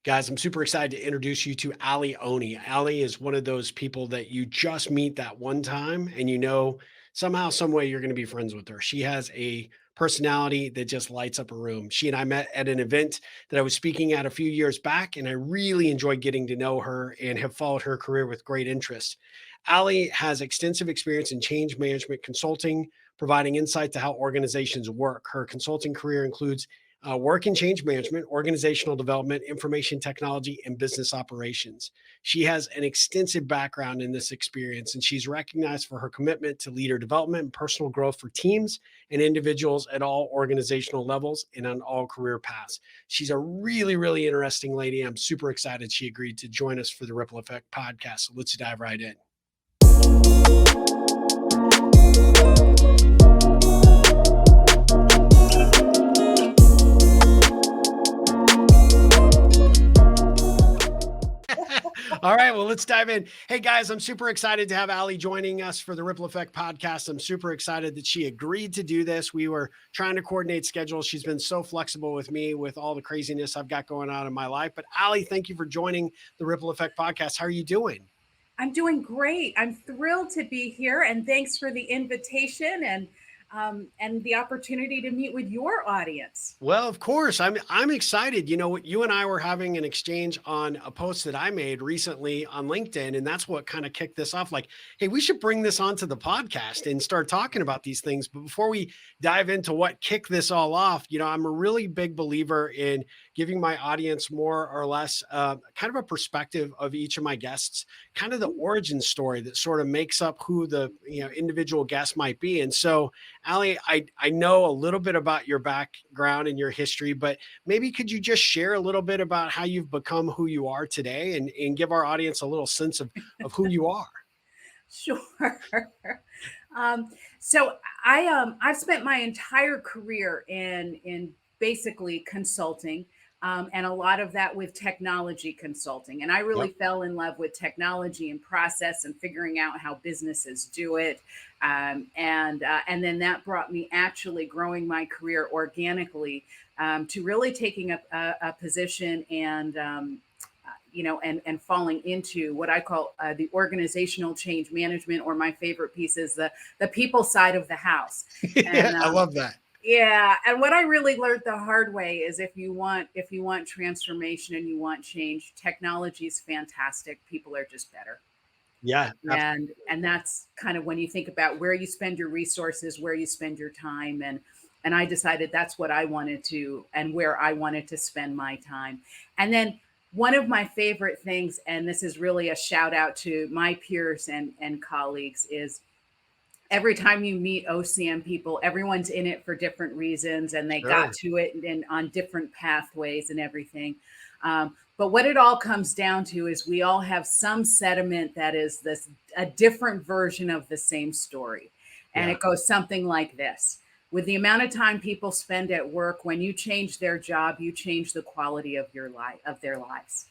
Guys, I'm super excited to introduce you to Alli Onni. Alli is one of those people that you just meet that one time and you know somehow, some way you're going to be friends with her. She has a personality that just lights up a room. She and I met at an event that I was speaking at a few years back, and I really enjoyed getting to know her and have followed her career with great interest. Alli has extensive experience in change management consulting, providing insight to how organizations work. Her consulting career includes work in change management, organizational development, information technology, and business operations. She has an extensive background in this experience, and she's recognized for her commitment to leader development and personal growth for teams and individuals at all organizational levels and on all career paths. She's a really, really interesting lady. I'm super excited she agreed to join us for the Ripple Effect podcast. So let's dive right in. All right, well, let's dive in. Hey, guys, I'm super excited to have Alli joining us for the Ripple Effect podcast. I'm super excited that she agreed to do this. We were trying to coordinate schedules. She's been so flexible with me with all the craziness I've got going on in my life. But Alli, thank you for joining the Ripple Effect podcast. How are you doing? I'm doing great. I'm thrilled to be here, and thanks for the invitation and the opportunity to meet with your audience. Well, of course. I'm excited. You know, you and I were having an exchange on a post that I made recently on LinkedIn, and that's what kind of kicked this off. Like, hey, we should bring this onto the podcast and start talking about these things. But before we dive into what kicked this all off, you know, I'm a really big believer in giving my audience more or less kind of a perspective of each of my guests, kind of the origin story that sort of makes up who the individual guest might be. And so, Alli, I know a little bit about your background and your history, but maybe could you just share a little bit about how you've become who you are today and give our audience a little sense of who you are? Sure. um, so I've spent my entire career in basically consulting, and a lot of that with technology consulting. And I really Yep. fell in love with technology and process and figuring out how businesses do it. And then that brought me actually growing my career organically, to really taking a position and falling into what I call the organizational change management, or my favorite piece is the people side of the house. And I love that. yeah, and what I really learned the hard way is if you want transformation and you want change, technology is fantastic. People are just better. Yeah. And that's kind of when you think about where you spend your resources, where you spend your time, and I decided that's what I wanted to and where I wanted to spend my time. And then one of my favorite things, and this is really a shout out to my peers and colleagues, is every time you meet OCM people, everyone's in it for different reasons and they got Sure. to it and on different pathways and everything. But what it all comes down to is we all have some sediment that is this a different version of the same story. And Yeah. it goes something like this. With the amount of time people spend at work, when you change their job, you change the quality of their lives.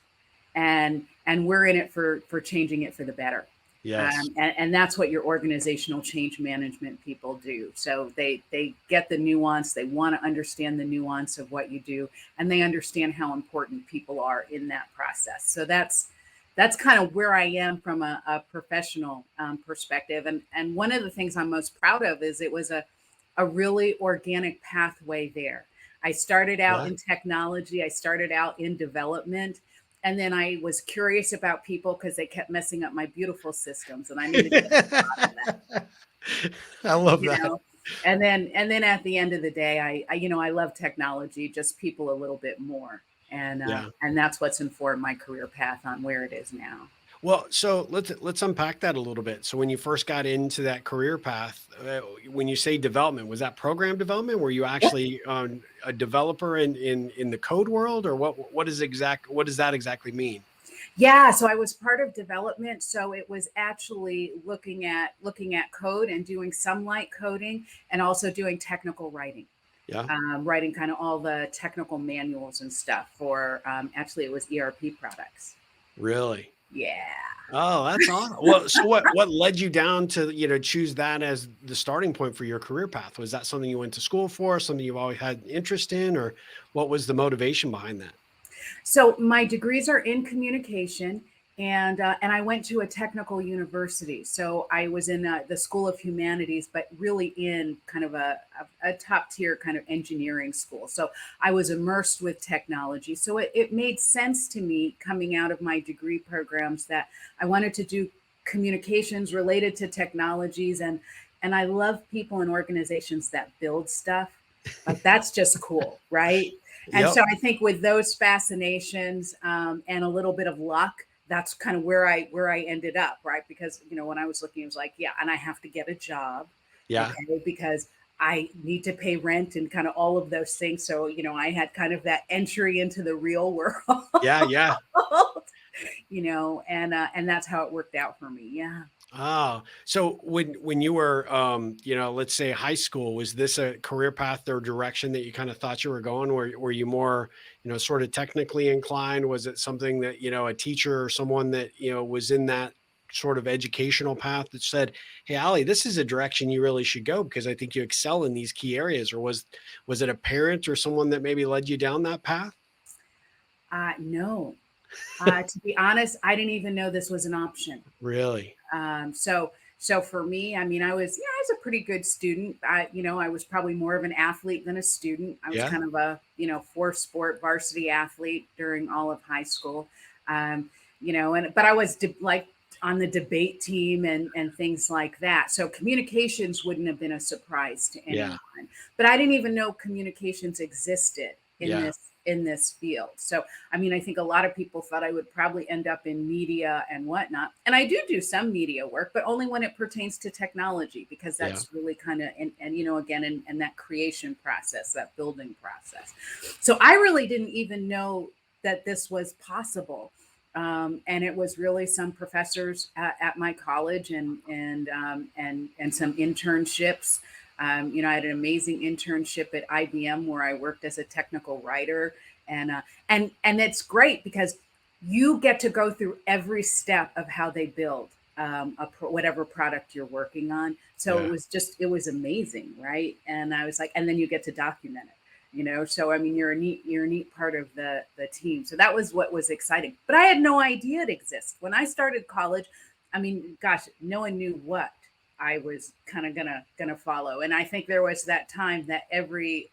And we're in it for changing it for the better. Yes. And that's what your organizational change management people do. So they get the nuance, they want to understand the nuance of what you do, and they understand how important people are in that process. So that's kind of where I am from a professional perspective. And one of the things I'm most proud of is it was a really organic pathway there. I started out Yeah. in technology, I started out in development, and then I was curious about people because they kept messing up my beautiful systems, and I needed to get to the bottom of that, I love you that. know. And then at the end of the day, I love technology, just people a little bit more, Yeah. and that's what's informed my career path on where it is now. Well, so let's unpack that a little bit. So when you first got into that career path, when you say development, was that program development? Were you actually a developer in the code world, or what does that exactly mean? Yeah, so I was part of development, so it was actually looking at code and doing some light coding, and also doing technical writing, Yeah, writing kind of all the technical manuals and stuff for actually it was ERP products. really. Yeah. Oh, that's awesome. Well, so what led you down to choose that as the starting point for your career path? Was that something you went to school for, something you've always had interest in, or what was the motivation behind that? So my degrees are in communication, and I went to a technical university. So I was in the School of Humanities, but really in kind of a top tier kind of engineering school. So I was immersed with technology. So it made sense to me coming out of my degree programs that I wanted to do communications related to technologies, and I love people and organizations that build stuff. Like that's just cool, right? And Yep. so I think with those fascinations and a little bit of luck, that's kind of where I ended up, right? Because when I was looking, it was like, yeah, and I have to get a job, Yeah. okay, because I need to pay rent and kind of all of those things. So I had kind of that entry into the real world, Yeah. Yeah. and that's how it worked out for me. Yeah. Oh, so when you were, let's say high school, was this a career path or direction that you kind of thought you were going? Were you more, sort of technically inclined? Was it something that, a teacher or someone that, was in that sort of educational path that said, "Hey, Allie, this is a direction you really should go because I think you excel in these key areas," or was it a parent or someone that maybe led you down that path? No. To be honest, I didn't even know this was an option. Really? So for me, I mean, I was a pretty good student. I was probably more of an athlete than a student. I was Yeah. kind of a, four sport varsity athlete during all of high school. Um, but I was like on the debate team and things like that. So communications wouldn't have been a surprise to Yeah. anyone. But I didn't even know communications existed in Yeah. this field. So I mean, I think a lot of people thought I would probably end up in media and whatnot. And I do some media work, but only when it pertains to technology, because Yeah. that's really kind of, and again, in that creation process, that building process. So I really didn't even know that this was possible. And it was really some professors at my college and some internships. I had an amazing internship at IBM where I worked as a technical writer, and it's great because you get to go through every step of how they build whatever product you're working on. So Yeah. it was amazing, right? And I was like, and then you get to document it. So I mean, you're a neat part of the team. So that was what was exciting. But I had no idea it exists when I started college. I mean, gosh, no one knew what I was kind of gonna follow. And I think there was that time that every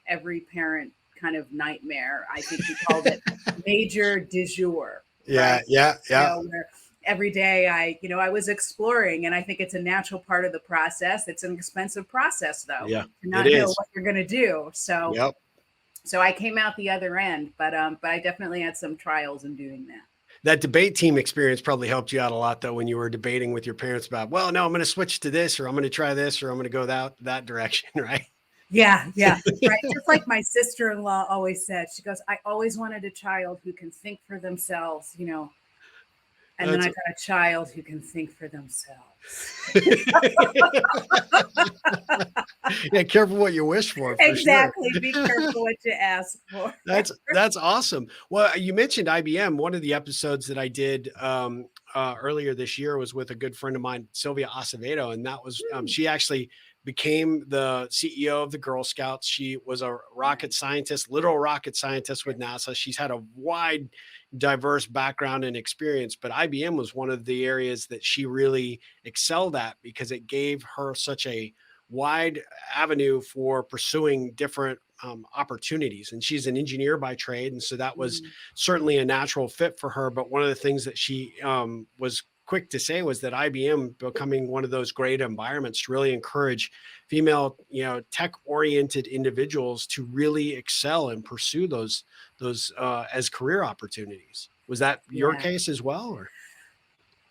parent kind of nightmare. I think we called it major du jour, Yeah. right? Yeah. Yeah. Where every day I was exploring, and I think it's a natural part of the process. It's an expensive process though, Yeah. to It not know is. what you're gonna do. So Yep. so I came out the other end, but I definitely had some trials in doing that. That debate team experience probably helped you out a lot though when you were debating with your parents about, well, no, I'm going to switch to this or I'm going to try this or I'm going to go that direction, right? Yeah, yeah, right. Just like my sister-in-law always said, she goes, "I always wanted a child who can think for themselves, and then I That's got a child who can think for themselves." yeah, careful what you wish for sure. Exactly. Be careful what you ask for. That's awesome. Well, you mentioned IBM. One of the episodes that I did earlier this year was with a good friend of mine, Sylvia Acevedo, and that was Hmm, she actually became the CEO of the Girl Scouts. She was a rocket nice. scientist, literal rocket scientist Yeah. with NASA. She's had a wide, diverse background and experience, but IBM was one of the areas that she really excelled at because it gave her such a wide avenue for pursuing different opportunities. And she's an engineer by trade. And so that was Mm, certainly a natural fit for her. But one of the things that she was quick to say was that IBM becoming one of those great environments to really encourage female, tech oriented individuals to really excel and pursue those as career opportunities. Was that your yeah. case as well? Or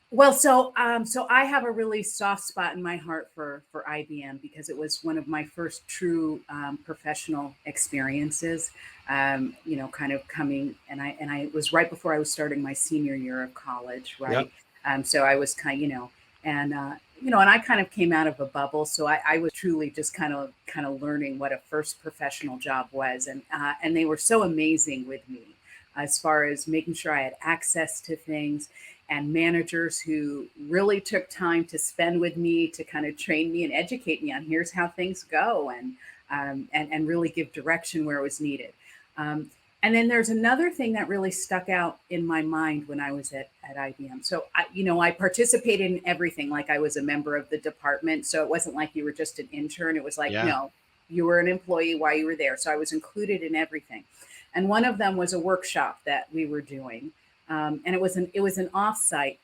Well, so I have a really soft spot in my heart for IBM because it was one of my first true professional experiences. Kind of coming, and I it was right before I was starting my senior year of college, yep, right? So I was kind, and I kind of came out of a bubble, so I was truly just kind of learning what a first professional job was, and they were so amazing with me as far as making sure I had access to things and managers who really took time to spend with me to kind of train me and educate me on here's how things go and really give direction where it was needed. Um, And then there's another thing that really stuck out in my mind when I was at IBM. So I participated in everything. Like I was a member of the department. So it wasn't like you were just an intern. It was like, Yeah. no, you were an employee while you were there. So I was included in everything. And one of them was a workshop that we were doing. And it was an offsite.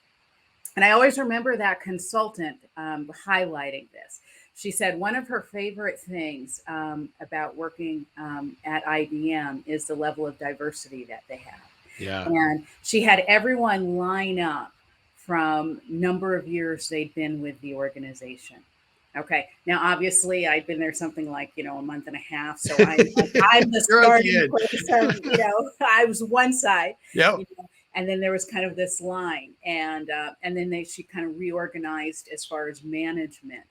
And I always remember that consultant highlighting this. She said one of her favorite things about working at IBM is the level of diversity that they have. Yeah. And she had everyone line up from number of years they'd been with the organization. Okay. Now, obviously, I'd been there something like a month and a half, so I'm the You're at the starting end. place of I was one side, Yep. and then there was kind of this line, and then she kind of reorganized as far as management.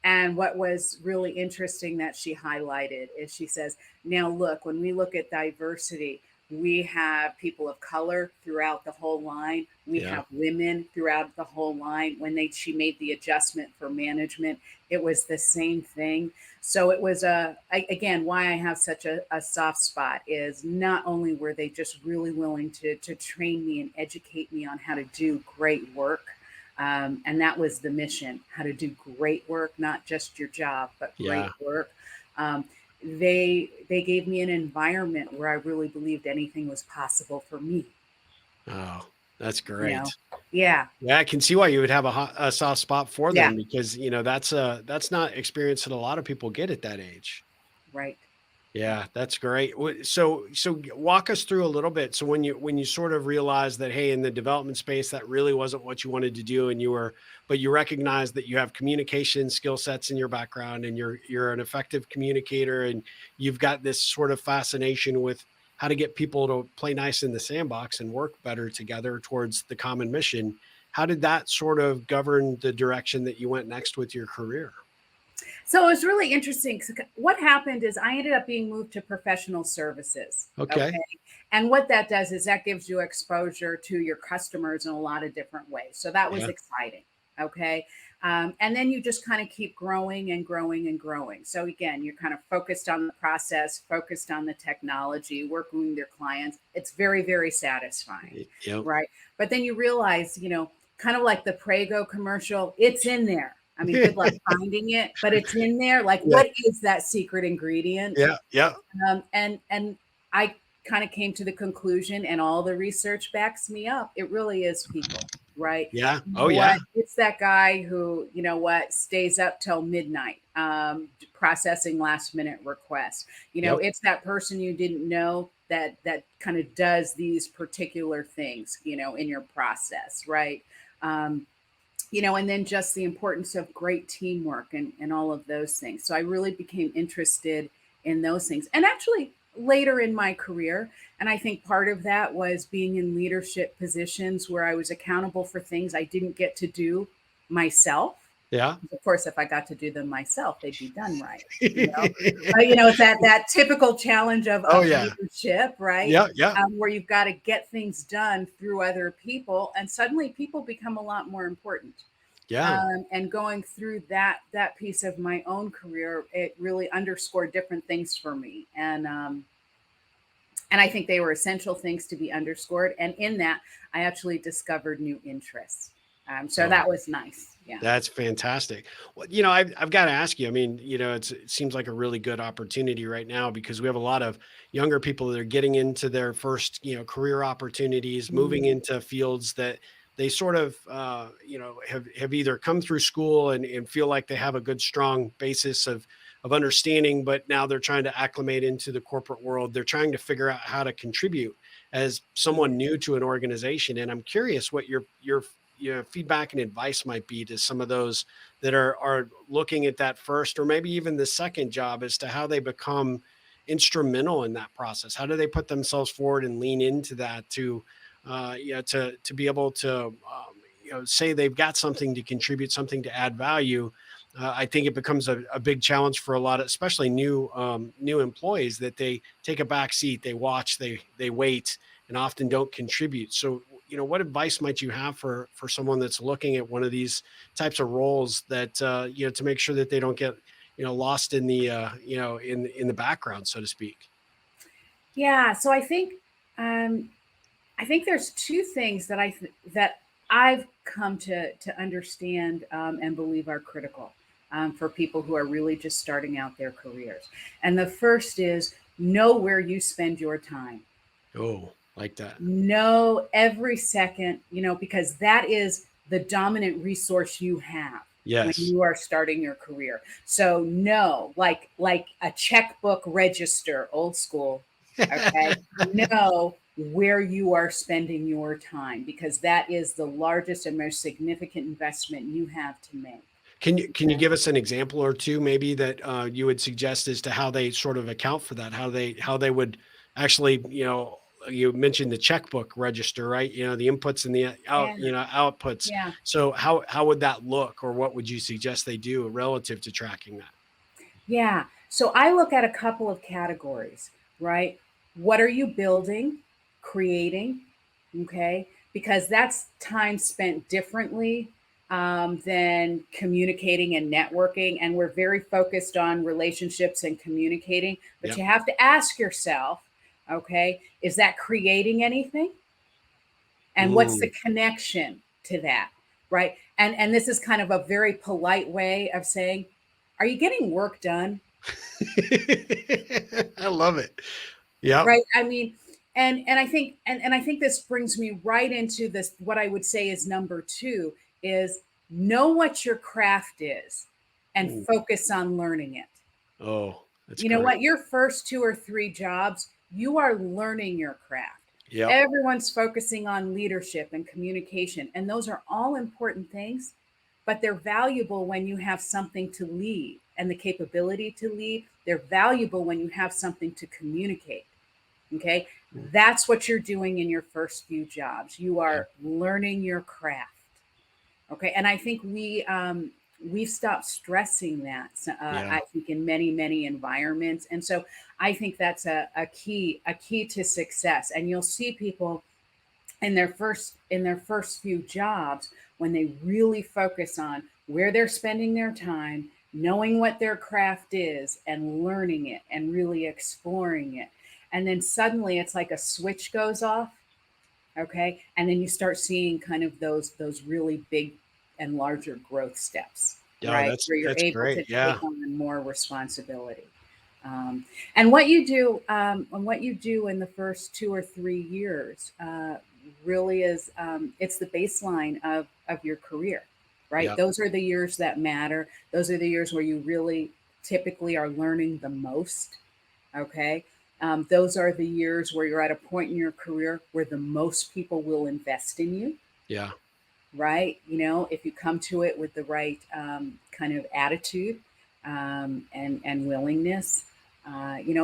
And what was really interesting that she highlighted is she says, now look, when we look at diversity, we have people of color throughout the whole line. We Yeah. have women throughout the whole line. When she made the adjustment for management, it was the same thing. So it was again, why I have such a soft spot is not only were they just really willing to train me and educate me on how to do great work, and that was the mission: how to do great work, not just your job, but great Yeah. work. Um, they gave me an environment where I really believed anything was possible for me. Oh, that's You know, great. yeah, Yeah, I can see why you would have a soft spot for yeah, them because, that's not experience that a lot of people get at that age. right. Yeah. Yeah, that's great. Walk us through a little bit. So when you sort of realized that, hey, in the development space, that really wasn't what you wanted to do, and but you recognize that you have communication skill sets in your background, and you're an effective communicator, and you've got this sort of fascination with how to get people to play nice in the sandbox and work better together towards the common mission. How did that sort of govern the direction that you went next with your career? So it was really interesting. What happened is I ended up being moved to professional services. Okay. Okay. And what that does is that gives you exposure to your customers in a lot of different ways. So that was Yeah. exciting. Okay. And then you just kind of keep growing and growing and growing. So again, you're kind of focused on the process, focused on the technology, working with your clients. It's very, very satisfying. Yep. Right. But then you realize, kind of like the Prego commercial, it's in there. I mean, good luck finding it, but it's in there. Like, Yeah. what is that secret ingredient? Yeah. Yeah. And I kind of came to the conclusion, and all the research backs me up. It really is people, right? Yeah. You Oh, know yeah. what? It's that guy who, stays up till midnight, processing last minute requests. Yep. It's that person you didn't know that kind of does these particular things, in your process, right? Um, and then just the importance of great teamwork and all of those things. So I really became interested in those things. And actually, later in my career, and I think part of that was being in leadership positions where I was accountable for things I didn't get to do myself. Yeah. Of course, if I got to do them myself, they'd be done right. You know, it's that typical challenge of, Oh, of yeah. leadership, right? Yeah, yeah, Where you've got to get things done through other people, and suddenly people become a lot more important. yeah, And going through that piece of my own career, it really underscored different things for me, and I think they were essential things to be underscored. And in that, I actually discovered new interests. So oh, that was nice. Yeah. that's fantastic. Well, I've got to ask you, I mean, it seems like a really good opportunity right now because we have a lot of younger people that are getting into their first, career opportunities, moving Mhm. into fields that they sort of, have either come through school and feel like they have a good, strong basis of understanding, but now they're trying to acclimate into the corporate world. They're trying to figure out how to contribute as Yeah. someone new to an organization. And I'm curious what your feedback and advice might be to some of those that are looking at that first or maybe even the second job as to how they become instrumental in that process. How do they put themselves forward and lean into that to be able to say they've got something to contribute, something to add value. I think it becomes a big challenge for a lot of, especially new employees, that they take a back seat, they watch, they wait, and often don't contribute. So, what advice might you have for someone that's looking at one of these types of roles that to make sure that they don't get lost in the in the background, so to speak? Yeah. So um, I think there's two things that that I've come to understand and believe are critical for people who are really just starting out their careers. And the first is know where you spend your time. Oh, like that. Know every second, because that is the dominant resource you have when Yes. you are starting your career. So know, like a checkbook register, old school, okay? Know where you are spending your time because that is the largest and most significant investment you have to make. Can you give us an example or two maybe that, you would suggest as to how they sort of account for that? How they would actually, you mentioned the checkbook register, right? The inputs and the Yeah, outputs. yeah. So how would that look, or what would you suggest they do relative to tracking that? Yeah. So I look at a couple of categories, right? What are you building, creating? Okay. Because that's time spent differently than communicating and networking. And we're very focused on relationships and communicating. But Yep. you have to ask yourself, okay, is that creating anything? And what's the Mm. connection to that? Right. And this is kind of a very polite way of saying, are you getting work done? I love it. Yep. Right? I mean, and I think and I think this brings me right into this what I would say is number 2 is know what your craft is and Ooh. focus on learning it. Oh, that's You know great. what? Your first 2 or 3 jobs, you are learning your craft. Yep. Everyone's focusing on leadership and communication, and those are all important things, but they're valuable when you have something to lead and the capability to lead. They're valuable when you have something to communicate. Okay. Mm. That's what you're doing in your first few jobs. You Yeah. are learning your craft. Okay. And I think we've stopped stressing that, Yeah. I think, in many environments. And so I think that's a key to success. And you'll see people in their first few jobs when they really focus on where they're spending their time, knowing what their craft is and learning it and really exploring it. And then suddenly it's like a switch goes off, okay? And then you start seeing kind of those really big and larger growth steps, Yeah, right? that's Where you're that's able great. to Yeah. take on more responsibility. And what you do, and what you do in the first 2 or 3 years, really is it's the baseline of your career, right? Yep. Those are the years that matter. Those are the years where you really typically are learning the most. Okay. Those are the years where you're at a point in your career where the most people will invest in you, Yeah. right? If you come to it with the right kind of attitude and willingness.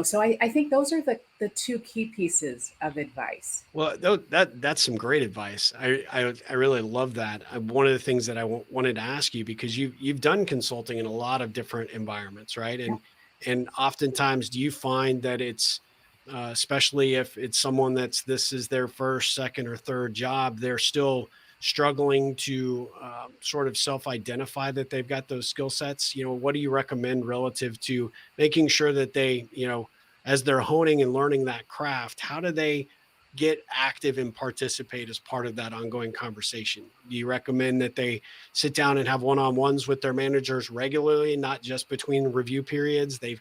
So I think those are the two key pieces of advice. Well, that's some great advice. I really love that. One of the things that I wanted to ask you, because you've done consulting in a lot of different environments, right? Yeah. And oftentimes, do you find that it's, especially if it's someone this is their first, second, or third job, they're still struggling to, sort of self-identify that they've got those skill sets? What do you recommend relative to making sure that they, as they're honing and learning that craft, how do they get active and participate as part of that ongoing conversation? Do you recommend that they sit down and have one-on-ones with their managers regularly, not just between review periods? They,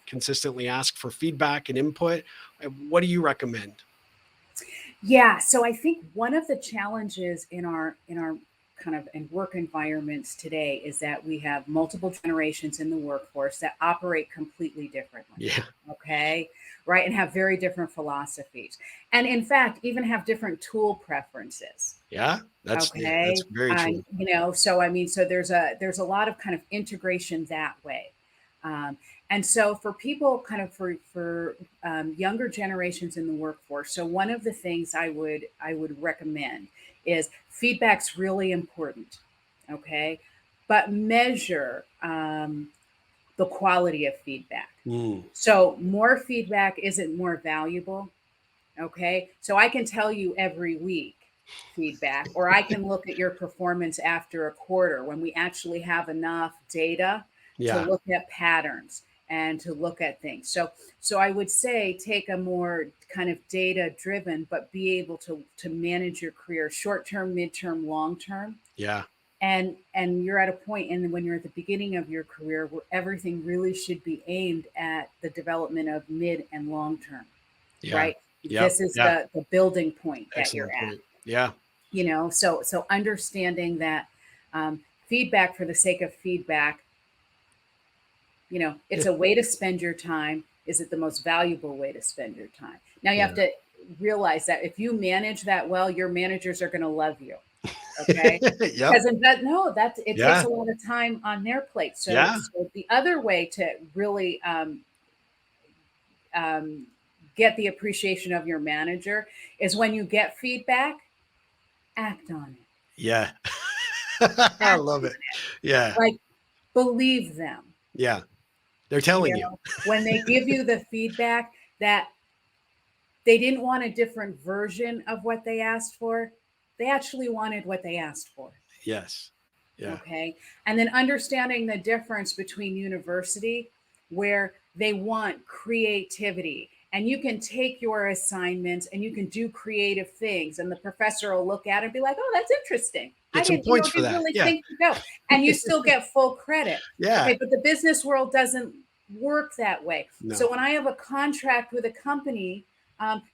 consistently ask for feedback and input. What do you recommend? Yeah, so I think one of the challenges in our kind of in work environments today is that we have multiple generations in the workforce that operate completely differently. Yeah. Okay? Right? And have very different philosophies. And in fact, even have different tool preferences. Yeah. That's Okay. very true. So I mean, so there's a lot of kind of integration that way. And so for people kind of for younger generations in the workforce, so one of the things I would recommend is feedback's really important. Okay. But measure the quality of feedback. Mm, So more feedback isn't more valuable. Okay. So I can tell you every week feedback, or I can look at your performance after a quarter when we actually have enough data to yeah. look at patterns and to look at things. So I would say take a more kind of data driven, but be able to manage your career short term, midterm, long term. Yeah. And you're at a point in when you're at the beginning of your career where everything really should be aimed at the development of mid and long term, Yeah. right? Yep. This is Yeah. the building point that you're Excellent at, point. Yeah. so understanding that feedback for the sake of feedback, it's Yeah. a way to spend your time. Is it the most valuable way to spend your time? Now you have Yeah. to realize that if you manage that well, your managers are going to love you. Okay. Yep. Because that it takes Yeah. a lot of time on their plate. So, Yeah. so the other way to really um, get the appreciation of your manager is when you get feedback, act on it. Yeah. I Act love on it. it. Yeah. Like, believe them. Yeah. They're telling you. When they give you the feedback that they didn't want a different version of what they asked for, they actually wanted what they asked for. Yes. Yeah. Okay. And then understanding the difference between university, where they want creativity, and you can take your assignments and you can do creative things, and the professor will look at it and be like, oh, that's interesting. Get some points for Didn't that. really Yeah. think to go. And you still get full credit. Yeah. Okay. But the business world doesn't work that way. So No. when I have a contract with a company,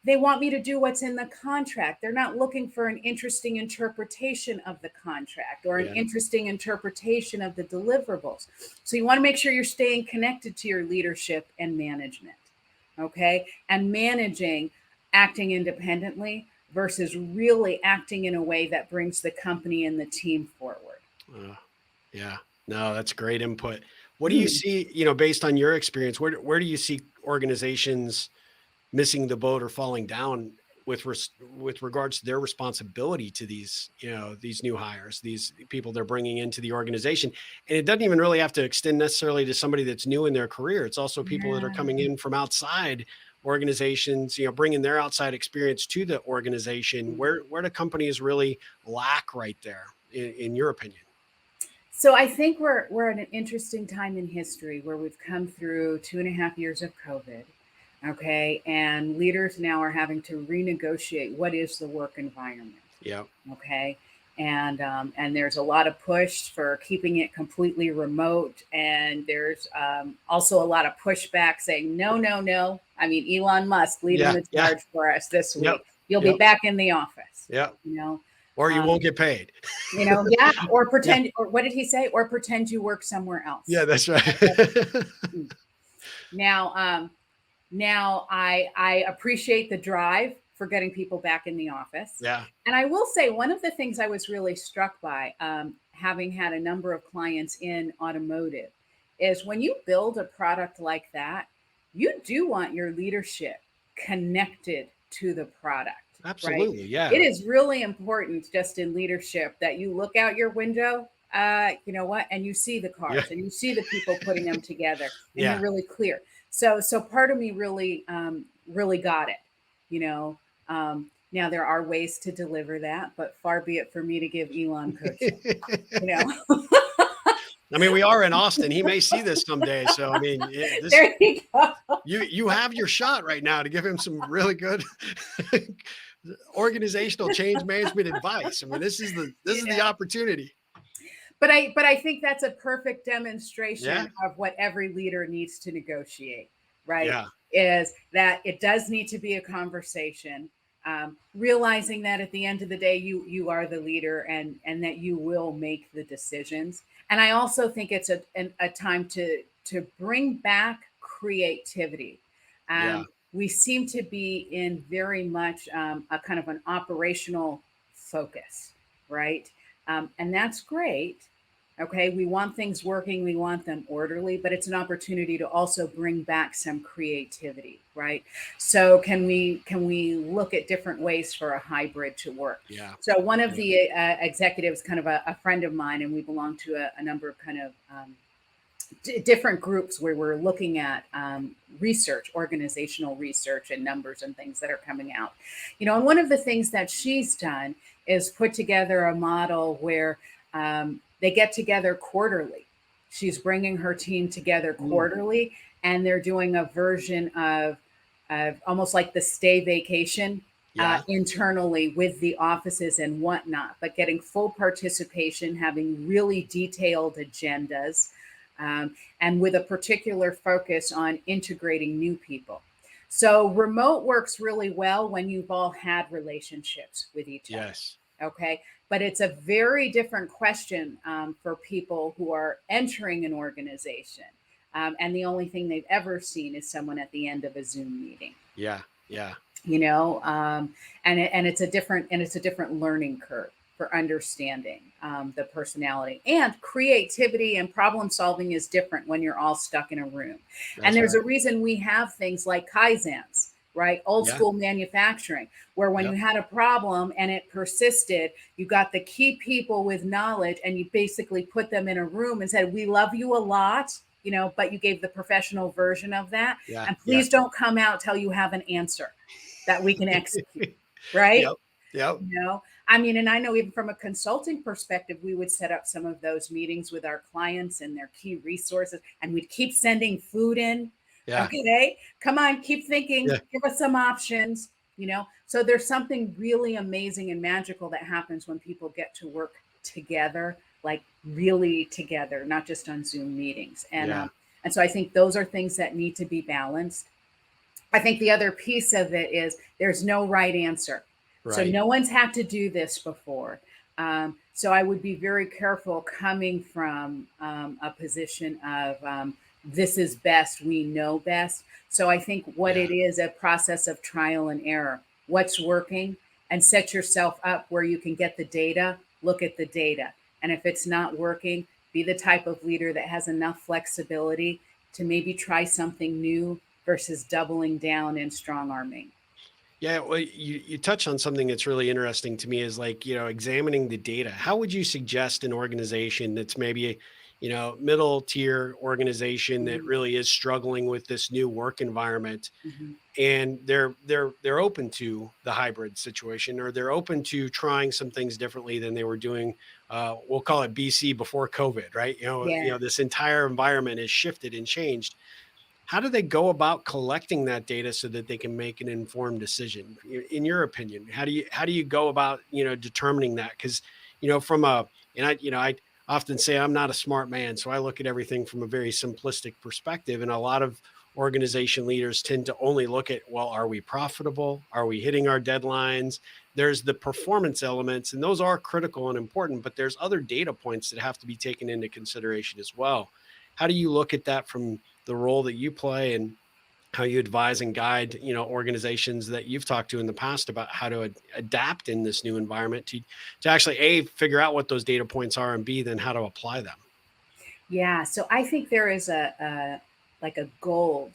they want me to do what's in the contract. They're not looking for an interesting interpretation of the contract or an Yeah. interesting interpretation of the deliverables. So you want to make sure you're staying connected to your leadership and management. Okay. And managing, acting independently versus really acting in a way that brings the company and the team forward. Uh, yeah. No, that's great input. What do you see, based on your experience, where do you see organizations missing the boat or falling down with regards to their responsibility to these, these new hires, these people they're bringing into the organization? And it doesn't even really have to extend necessarily to somebody that's new in their career. It's also people that are Yeah. coming in from outside organizations, bringing their outside experience to the organization. Where do companies really lack right there, in your opinion? So I think we're at an interesting time in history where we've come through 2.5 years of COVID. Okay. And leaders now are having to renegotiate what is the work environment. Yeah. Okay. And there's a lot of push for keeping it completely remote. And there's also a lot of pushback saying, no, no, no. I mean, Elon Musk leading Yeah. the Yeah. charge for us this Yep. week. You'll be Yep. back in the office, Yeah. you know. Or you Um, won't get paid. yeah, or Yeah. pretend, or what did he say? Or pretend you work somewhere Yeah, else. that's right. Mm. Now, now I appreciate the drive for getting people back in the office. Yeah. And I will say one of the things I was really struck by, having had a number of clients in automotive, is when you build a product like that, you do want your leadership connected to the product, right? Absolutely. It Yeah. is really important just in leadership that you look out your window, you know what, and you see the Yeah. cars and you see the people putting them together, and you're Yeah. really clear. So part of me really, really got it, you know. Now there are ways to deliver that, but far be it for me to give Elon coaching, you know. I mean, we are in Austin. He may see this someday. So, I mean, this There you go. you have your shot right now to give him some really good organizational change management advice. I mean, this is the Yeah. opportunity. But I think that's a perfect Yeah. demonstration of what every leader needs to negotiate, right? Yeah. Is that it does need to be a conversation, realizing that at the end of the day, you are the leader, and that you will make the decisions. And I also think it's a time to bring back creativity. Yeah. We seem to be in very much a kind of an operational focus, right? And that's great. Okay, we want things working, we want them orderly, but it's an opportunity to also bring back some creativity, right? So can we look at different ways for a hybrid to work? Yeah. So one of Yeah. the executives, kind of a friend of mine, and we belong to a number of kind of different groups where we're looking at research, organizational research, and numbers and things that are coming out. And one of the things that she's done is put together a model where they get together quarterly. She's bringing her team together Mm. quarterly, and they're doing a version of almost like the stay vacation Yeah. internally with the offices and whatnot, but getting full participation, having really detailed agendas, and with a particular focus on integrating new people. So remote works really well when you've all had relationships with each other. Yes. Okay. But it's a very different question for people who are entering an organization. And the only thing they've ever seen is someone at the end of a Zoom meeting, Yeah. Yeah. you know, and it's a different learning curve for understanding the personality, and creativity and problem solving is different when you're all stuck in a room. And That's there's a right. reason we have things like kaizens, right? Old Yeah. school manufacturing, where when Yep. you had a problem and it persisted, you got the key people with knowledge and you basically put them in a room and said, we love you a lot, you know, but you gave the professional version of that, Yeah. and Yeah. please don't come out till you have an answer that we can execute, right? Yep. Yep. You know, I mean, and I know even from a consulting perspective, we would set up some of those meetings with our clients and their key resources, and we'd keep sending food in. Yeah. Okay, come on, keep thinking, Yeah. give us some options, you know. So there's something really amazing and magical that happens when people get to work together, like really together, not just on Zoom meetings. Yeah. And so I think those are things that need to be balanced. I think the other piece of it is there's no right answer. So Right. no one's had to do this before. So I would be very careful coming from a position of this is best, we know best. So I think what Yeah. it is a process of trial and error. What's working, and set yourself up where you can get the data, look at the data. And if it's not working, be the type of leader that has enough flexibility to maybe try something new versus doubling down and strong arming. Yeah, well, you touch on something that's really interesting to me is like, examining the data. How would you suggest an organization that's maybe, middle tier organization that Mhm, really is struggling with this new work environment, mhm. and they're open to the hybrid situation, or they're open to trying some things differently than they were doing, we'll call it BC, before COVID, right? Yeah. This entire environment has shifted and changed. How do they go about collecting that data so that they can make an informed decision? In your opinion, how do you go about, determining that? Because, from a and I often say I'm not a smart man, so I look at everything from a very simplistic perspective. And a lot of organization leaders tend to only look at, well, are we profitable? Are we hitting our deadlines? There's the performance elements, and those are critical and important, but there's other data points that have to be taken into consideration as well. How do you look at that from the role that you play, and how you advise and guide, organizations that you've talked to in the past about how to adapt in this new environment to actually A, figure out what those data points are, and B, then how to apply them? Yeah, so I think there is a like a gold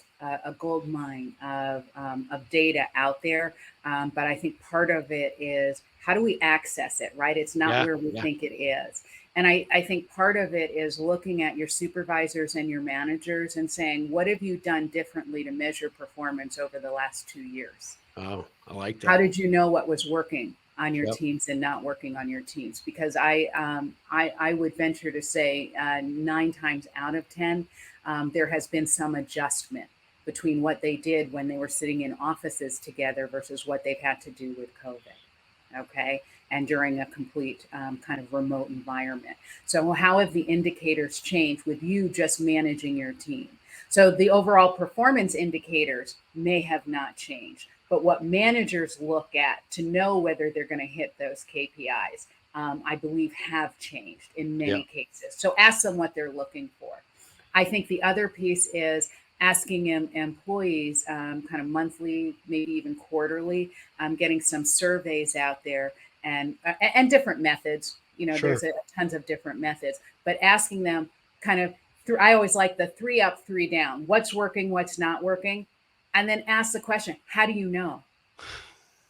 mine of data out there, but I think part of it is how do we access it, right? It's not Yeah, where we yeah, think it is, and I think part of it is looking at your supervisors and your managers and saying, what have you done differently to measure performance over the last 2 years? oh, I like How that. did you know what was working on your Yep. teams and not working on your teams? Because I would venture to say 9 times out of 10, there has been some adjustment between what they did when they were sitting in offices together versus what they've had to do with COVID. Okay. And during a complete kind of remote environment. So, how have the indicators changed with you just managing your team? So, the overall performance indicators may have not changed, but what managers look at to know whether they're going to hit those KPIs, I believe, have changed in many Yep. cases. So, ask them what they're looking for. I think the other piece is asking employees kind of monthly, maybe even quarterly, getting some surveys out there and different methods. You know, there's Sure. tons of different methods, but asking them kind of through. I always like the three up, three down. What's working, what's not working, and then ask the question: how do you know?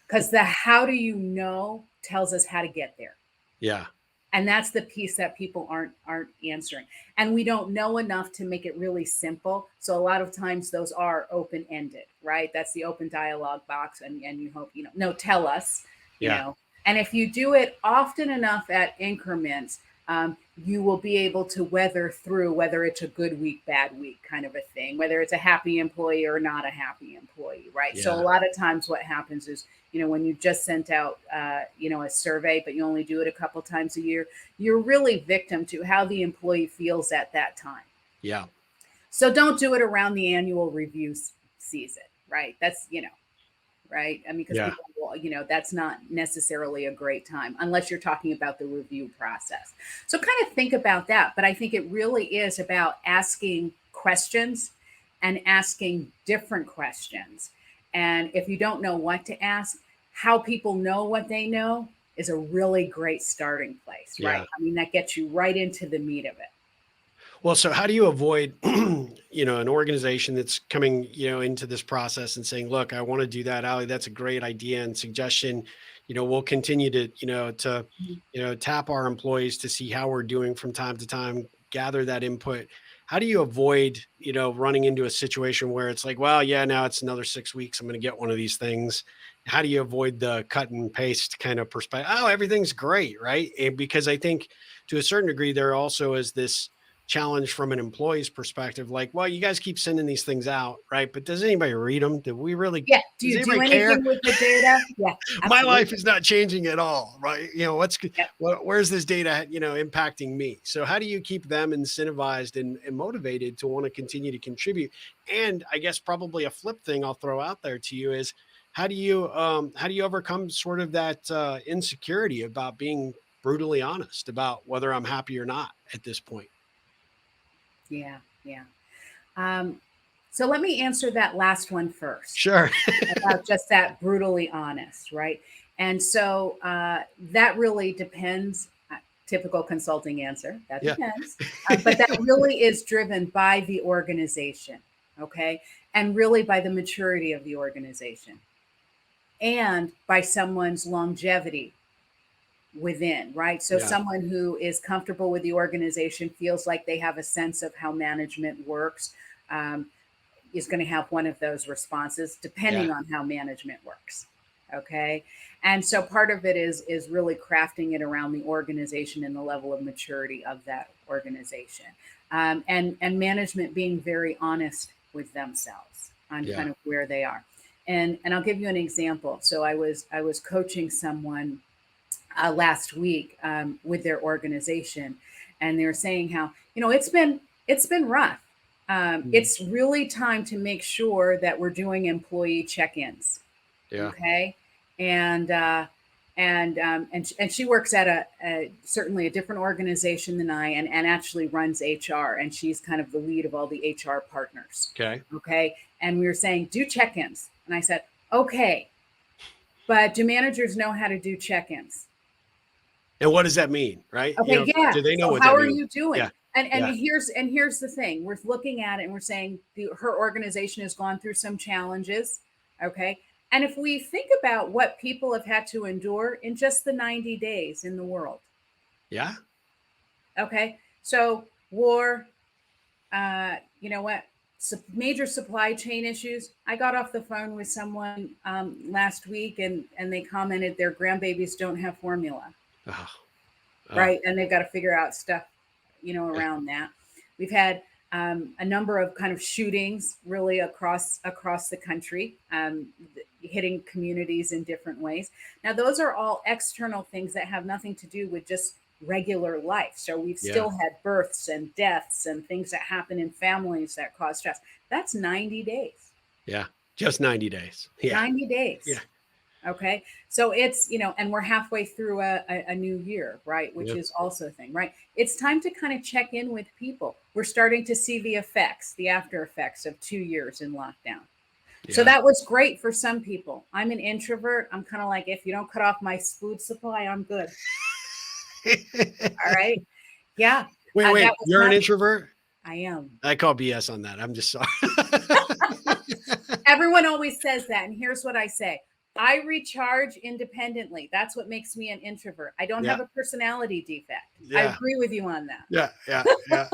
Because the how do you know tells us how to get there. Yeah. And that's the piece that people aren't answering, and we don't know enough to make it really simple. So a lot of times those are open ended, right? That's the open dialogue box, and you hope, no, tell us, you Yeah. know and if you do it often enough at increments, you will be able to weather through whether it's a good week, bad week kind of a thing, whether it's a happy employee or not a happy employee, right? So a Yeah. lot of times what happens is, when you just sent out, a survey, but you only do it a couple times a year, you're really victim to how the employee feels at that time. Yeah. So don't do it around the annual review season, right? That's, right? I mean, because Yeah. people will, that's not necessarily a great time unless you're talking about the review process. So kind of think about that. But I think it really is about asking questions and asking different questions. And if you don't know what to ask, how people know what they know is a really great starting place, right? Yeah. I mean, that gets you right into the meat of it. Well, so how do you avoid, an organization that's coming, into this process and saying, "Look, I want to do that, Allie. That's a great idea and suggestion. We'll continue to, Mhm. tap our employees to see how we're doing from time to time, gather that input." How do you avoid, running into a situation where it's like, well, yeah, now it's another 6 weeks. I'm going to get one of these things. How do you avoid the cut and paste kind of perspective? Oh, everything's great, right? And because I think to a certain degree, there also is this challenge from an employee's perspective, like, well, you guys keep sending these things out, right? But does anybody read them? Do we really, Yeah. Do does you do anybody care? anything with the data? Yeah, My life absolutely. is not changing at all, right? Yep. Where's this data, impacting me? So how do you keep them incentivized and motivated to want to continue to contribute? And I guess probably a flip thing I'll throw out there to you is how do you overcome sort of that insecurity about being brutally honest about whether I'm happy or not at this point? Yeah. Yeah. Um, so let me answer that last one first Sure. about just that brutally honest, right? And so that really depends. Typical consulting answer, that Yeah. depends. But that really is driven by the organization, okay? And really by the maturity of the organization and by someone's longevity within, right? So Yeah. someone who is comfortable with the organization, feels like they have a sense of how management works, um, is going to have one of those responses Yeah. depending on how management works. Okay. And so part of it is really crafting it around the organization and the level of maturity of that organization. And management being very honest with themselves on Yeah. kind of where they are. And I'll give you an example. So I was coaching someone last week with their organization, and they were saying how, it's been rough. Mm. It's really time to make sure that we're doing employee check-ins. Yeah. Okay. And she works at certainly a different organization than I, and actually runs HR, and she's kind of the lead of all the HR partners. Okay. Okay. And we were saying do check-ins, and I said, okay, but do managers know how to do check-ins? And what does that mean, right? Okay, yeah. Do they know So what how that are means? you doing? Yeah. And Yeah. here's the thing. We're looking at it and we're saying her organization has gone through some challenges. Okay. And if we think about what people have had to endure in just the 90 days in the world, Yeah. okay. So war, you know what? Major supply chain issues. I got off the phone with someone last week, and they commented their grandbabies don't have formula, Oh, oh, right? And they've got to figure out stuff, yeah. around that. We've had a number of kind of shootings really across the country, hitting communities in different ways. Now, those are all external things that have nothing to do with just regular life. So we've Yeah. still had births and deaths and things that happen in families that cause stress. That's 90 days. Yeah. Just 90 days. Yeah. 90 Yeah. days. Okay. So it's, and we're halfway through a new year, right? Which Yeah. is also a thing, right? It's time to kind of check in with people. We're starting to see the effects, the after effects of 2 years in lockdown. So Yeah. that was great for some people. I'm an introvert. I'm kind of like, if you don't cut off my food supply, I'm good. All right. Yeah. Wait, That wait. was You're an not, introvert? I am. I call BS on that. I'm just sorry. Everyone always says that. And here's what I say: I recharge independently. That's what makes me an introvert. I don't Yeah. have a personality defect. I Yeah. agree with you on that. Yeah. Yeah. Yeah.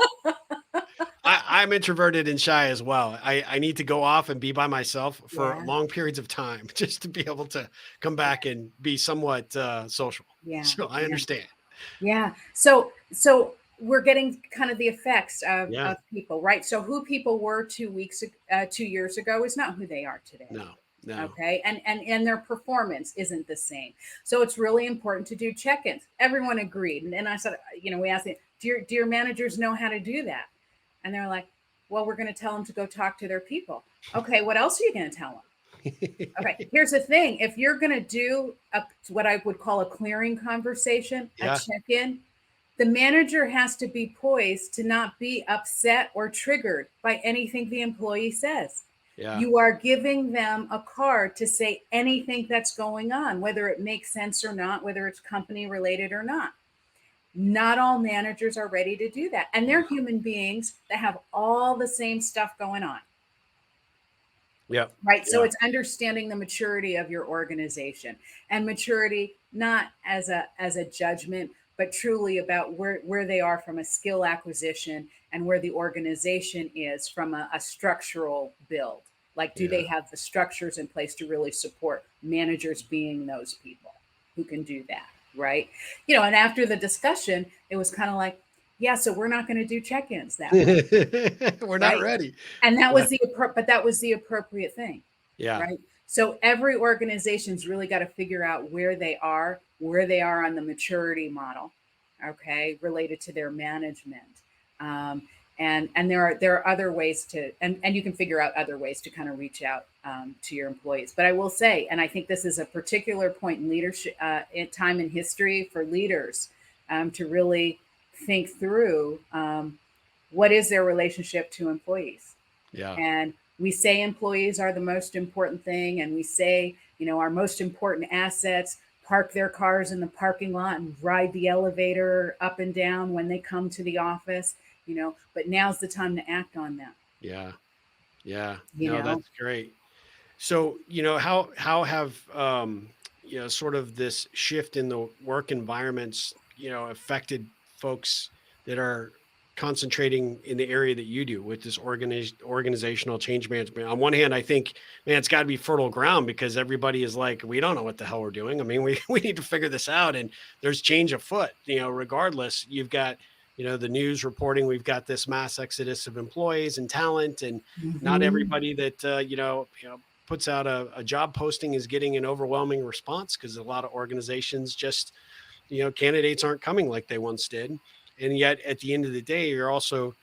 I'm introverted and shy as well. I need to go off and be by myself for Yeah. long periods of time just to be able to come Yeah. back and be somewhat social. Yeah. So I Yeah. understand. Yeah. So we're getting kind of the effects Yeah. of people, right? So who people were 2 years ago is not who they are today. No, no. Okay, and their performance isn't the same. So it's really important to do check-ins. Everyone agreed, and I said, we asked them, do your managers know how to do that? And they're like, well, we're going to tell them to go talk to their people. Okay, what else are you going to tell them? Okay, here's the thing: if you're going to do what I would call a clearing conversation, a Yeah. check-in, the manager has to be poised to not be upset or triggered by anything the employee says. Yeah. You are giving them a card to say anything that's going on, whether it makes sense or not, whether it's company related or not. Not all managers are ready to do that. And they're human beings that have all the same stuff going on. Yeah. Right. So Yeah. it's understanding the maturity of your organization, and maturity not as a judgment, but truly about where they are from a skill acquisition and where the organization is from a structural build. Like, do Yeah. they have the structures in place to really support managers being those people who can do that? Right. And after the discussion, it was kind of like, yeah, so we're not going to do check-ins that way. We're not Right. ready. And that Yeah. was but that was the appropriate thing, Yeah. right? So every organization's really got to figure out where they are on the maturity model, okay, related to their management. Um, and there are other ways to, and you can figure out other ways to kind of reach out to your employees. But I will say, and I think this is a particular point in leadership, in time in history for leaders, to really think through what is their relationship to employees. Yeah. And we say employees are the most important thing, and we say, our most important assets park their cars in the parking lot and ride the elevator up and down when they come to the office, but now's the time to act on that, Yeah. Yeah. you No, know. that's great. So, how have sort of this shift in the work environments, affected folks that are concentrating in the area that you do with this organizational change management? On one hand, I think, man, it's got to be fertile ground because everybody is like, we don't know what the hell we're doing. I mean, we we need to figure this out, and there's change afoot. Regardless, you've got the news reporting we've got this mass exodus of employees and talent, and not Mm-hmm. everybody that puts out a job posting is getting an overwhelming response because a lot of organizations just, candidates aren't coming like they once did. And yet at the end of the day, you're also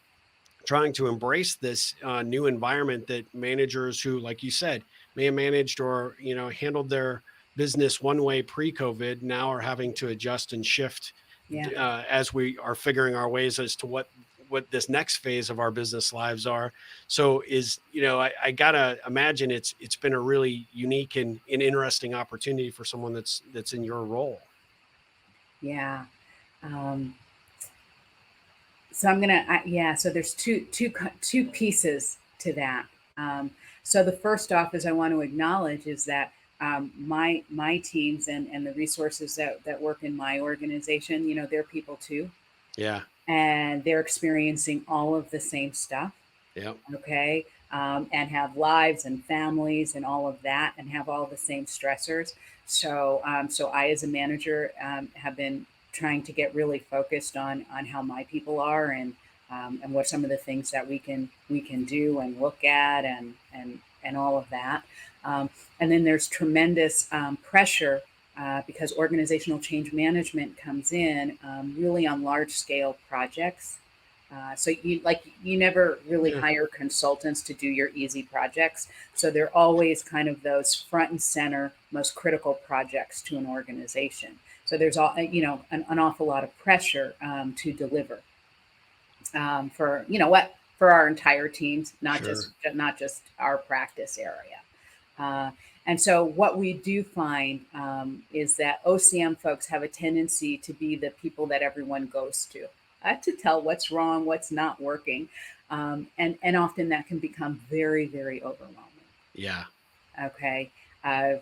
trying to embrace this new environment that managers who, like you said, may have managed or, handled their business one way pre-COVID now are having to adjust and shift Yeah. as we are figuring our ways as to what this next phase of our business lives are. So I gotta imagine it's been a really unique and interesting opportunity for someone that's in your role. Yeah. um, so yeah, so there's two pieces to that. So the first off is I want to acknowledge is that my teams and the resources that work in my organization, they're people too, Yeah. and they're experiencing all of the same stuff, Yeah. okay, and have lives and families and all of that, and have all the same stressors. So I, as a manager, have been trying to get really focused on how my people are, and what some of the things that we can do and look at, and all of that. And then there's tremendous pressure because organizational change management comes in really on large scale projects. So you never really Yeah. hire consultants to do your easy projects. So they're always kind of those front and center, most critical projects to an organization. So there's an awful lot of pressure to deliver for our entire teams, Sure. not just our practice area. Uh, and so what we do find is that OCM folks have a tendency to be the people that everyone goes to tell what's wrong, what's not working, and often that can become very, very overwhelming. Yeah. Okay, kind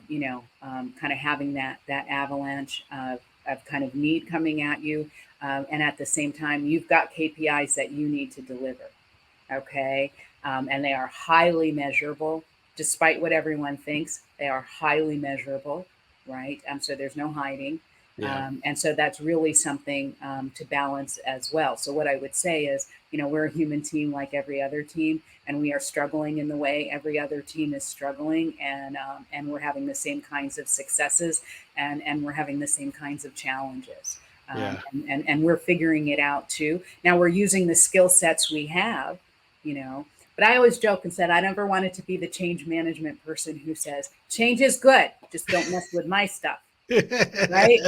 of having that avalanche of kind of need coming at you, and at the same time, you've got KPIs that you need to deliver. Okay, and they are highly measurable, despite what everyone thinks. They are highly measurable, right? So there's no hiding. Yeah. And so that's really something to balance as well. So what I would say is, we're a human team like every other team, and we are struggling in the way every other team is struggling, and we're having the same kinds of successes, and we're having the same kinds of challenges. Yeah. And we're figuring it out too. Now we're using the skill sets we have, but I always joke and said I never wanted to be the change management person who says change is good, just don't mess with my stuff, right?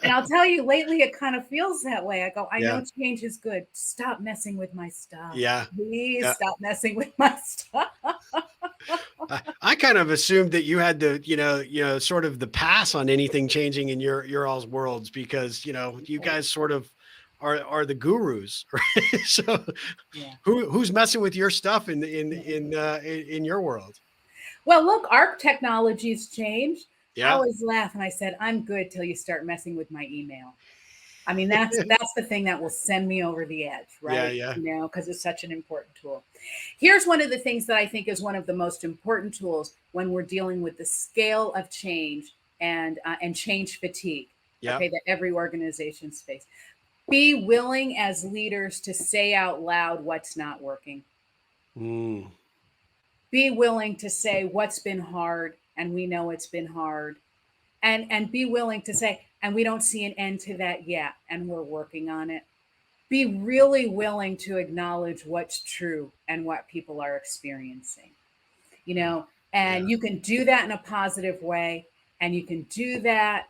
And I'll tell you, lately it kind of feels that way. I go, I know Yeah. change is good. Stop messing with my stuff. Yeah. Please Yeah. stop messing with my stuff. I kind of assumed that you had the, sort of the pass on anything changing in your all's worlds because, you guys sort of are the gurus, right? So Yeah. who's messing with your stuff Yeah. in your world? Well, look, our technology's changed. I Yeah. always laugh and I said, I'm good till you start messing with my email. I mean, that's the thing that will send me over the edge, Yeah. right? Yeah. Because it's such an important tool. Here's one of the things that I think is one of the most important tools when we're dealing with the scale of change and change fatigue. Yeah. Okay, that every organization's face. Be willing as leaders to say out loud what's not working. Mm, Be willing to say what's been hard, and we know it's been hard, and be willing to say, and we don't see an end to that yet, and we're working on it. Be really willing to acknowledge what's true and what people are experiencing, you yeah. know, Yeah. and you can do that in a positive way. And you can do that,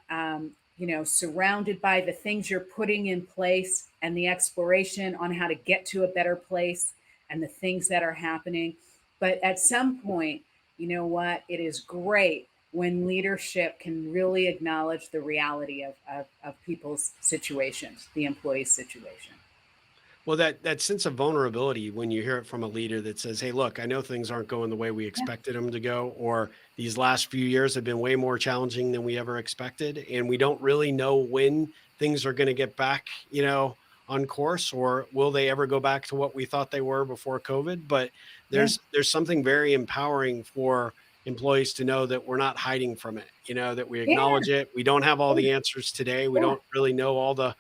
surrounded by the things you're putting in place and the exploration on how to get to a better place and the things that are happening. But at some point, you know what? It is great when leadership can really acknowledge the reality of people's situations, the employee's situation. Well, that sense of vulnerability when you hear it from a leader that says, "Hey, look, I know things aren't going the way we Yeah. expected them to go, or these last few years have been way more challenging than we ever expected, and we don't really know when things are going to get back, on course, or will they ever go back to what we thought they were before COVID?" But Yeah. there's something very empowering for employees to know that we're not hiding from it, that we Yeah. acknowledge it. We don't have all Yeah. the answers today. We Yeah. don't really know all the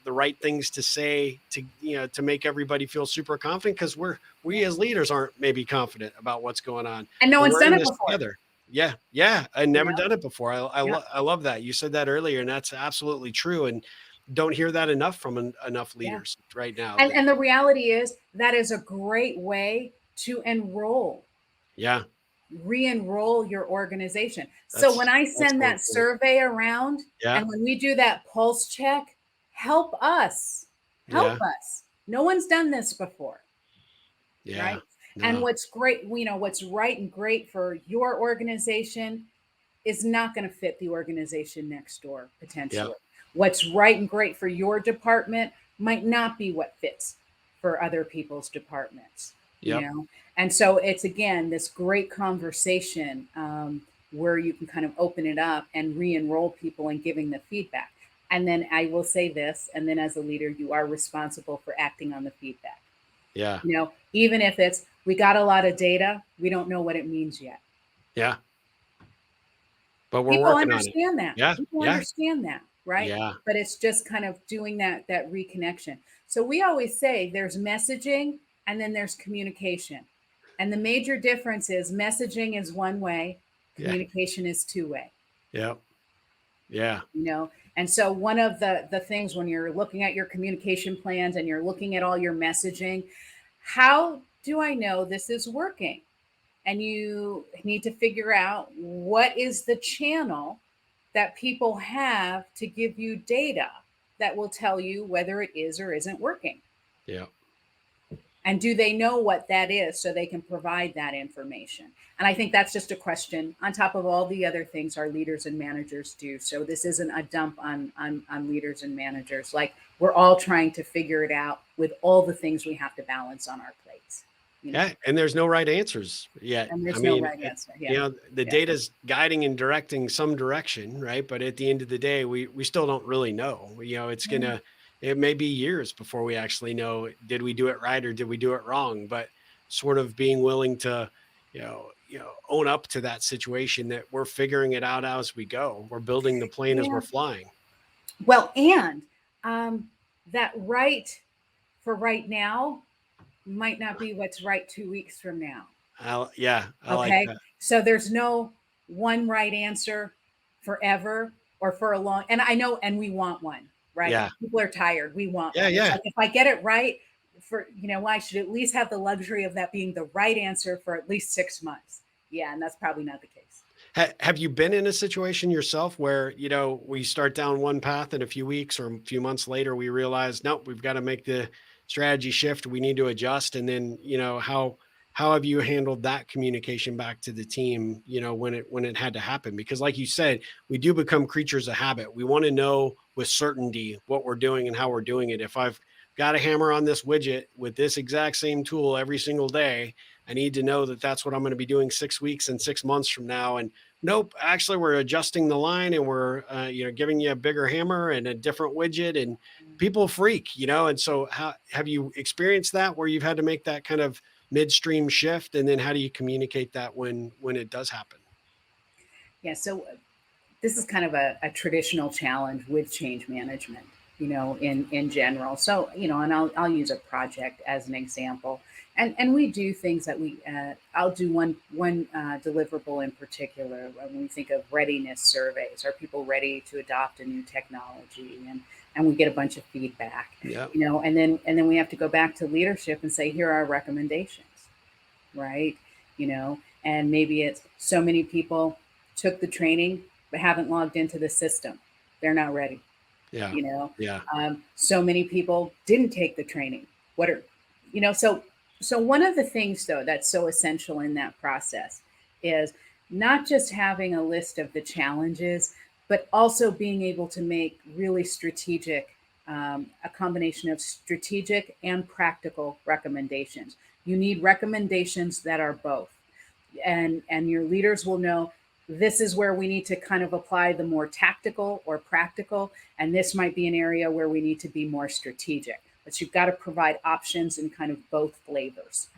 right things to say to make everybody feel super confident because we Yeah. as leaders aren't maybe confident about what's going on, And no but one's we're done in it this before. together. Yeah. Yeah. I You never know? done it before. Yeah. I love that you said that earlier, and that's absolutely true, and don't hear that enough from enough Yeah. leaders right now And that and the reality is that is a great way to enroll, yeah, re-enroll your organization. So when I that's send so that important. survey around Yeah. and when we do that pulse check, help us. Help Yeah. us. No one's done this before, Yeah. right? And No. what's great, what's right and great for your organization is not going to fit the organization next door Yeah. potentially. What's right and great for your department might not be what fits for other people's departments, you Yep. know? And so it's again this great conversation where you can kind of open it up and re enroll people and giving the feedback. And then I will say this, and then as a leader, you are responsible for acting on the feedback. Yeah. Even if it's we got a lot of data, we don't know what it means yet. Yeah. But we're People working on it. understand that. Yeah. People Yeah. understand that, right? Yeah. But it's just kind of doing that reconnection. So we always say there's messaging and then there's communication. And the major difference is messaging is one way, Yeah. communication is two way, Yep. Yeah. you know? And so one of the things when you're looking at your communication plans and you're looking at all your messaging, how do I know this is working? And you need to figure out what is the channel that people have to give you data that will tell you whether it is or isn't working. Yeah. And do they know what that is so they can provide that information? And I think that's just a question on top of all the other things our leaders and managers do. So this isn't a dump on leaders and managers. Like we're all trying to figure it out with all the things we have to balance on our plates, you know, Yeah, and there's no right answers yet. and I there's no mean, right answer. Yeah. the Yeah. data's guiding and directing some direction, right? But at the end of the day, we still don't really know. It may be years before we actually know, did we do it right or did we do it wrong? But sort of being willing to, own up to that situation, that we're figuring it out as we go. We're building the plane as we're Yeah. flying. Well, and um, that right for right now might not be what's right 2 weeks from now. Yeah, I like Okay. that. So there's no one right answer forever or for a long, and I know, and we want one, right? Yeah. People are tired. We want Yeah. one. It's Yeah. like if I get it right for, I should at least have the luxury of that being the right answer for at least 6 months. Yeah. And that's probably not the case. Have you been in a situation yourself where, we start down one path in a few weeks or a few months later, we realize, nope, we've got to make the strategy shift. We need to adjust. And then, how have you handled that communication back to the team, when it had to happen? Because like you said, we do become creatures of habit. We want to know with certainty what we're doing and how we're doing it. If I've got to hammer on this widget with this exact same tool every single day, I need to know that that's what I'm going to be doing 6 weeks and 6 months from now. And nope, actually, we're adjusting the line, and we're giving you a bigger hammer and a different widget, and people freak, And so, how have you experienced that, where you've had to make that kind of midstream shift, and then how do you communicate that when it does happen? Yeah. So this is kind of a traditional challenge with change management, in general. So, and I'll use a project as an example. And we do things that I'll do one deliverable in particular when we think of readiness surveys. Are people ready to adopt a new technology? And we get a bunch of feedback, Yeah, and then we have to go back to leadership and say, here are our recommendations, right? And maybe it's so many people took the training but haven't logged into the system. They're not ready. yeah, yeah, So many people didn't take the training. What are, so one of the things though that's so essential in that process is not just having a list of the challenges, but also being able to make really strategic, a combination of strategic and practical recommendations. You need recommendations that are both, and your leaders will know this is where we need to kind of apply the more tactical or practical, and this might be an area where we need to be more strategic, but you've got to provide options in kind of both flavors.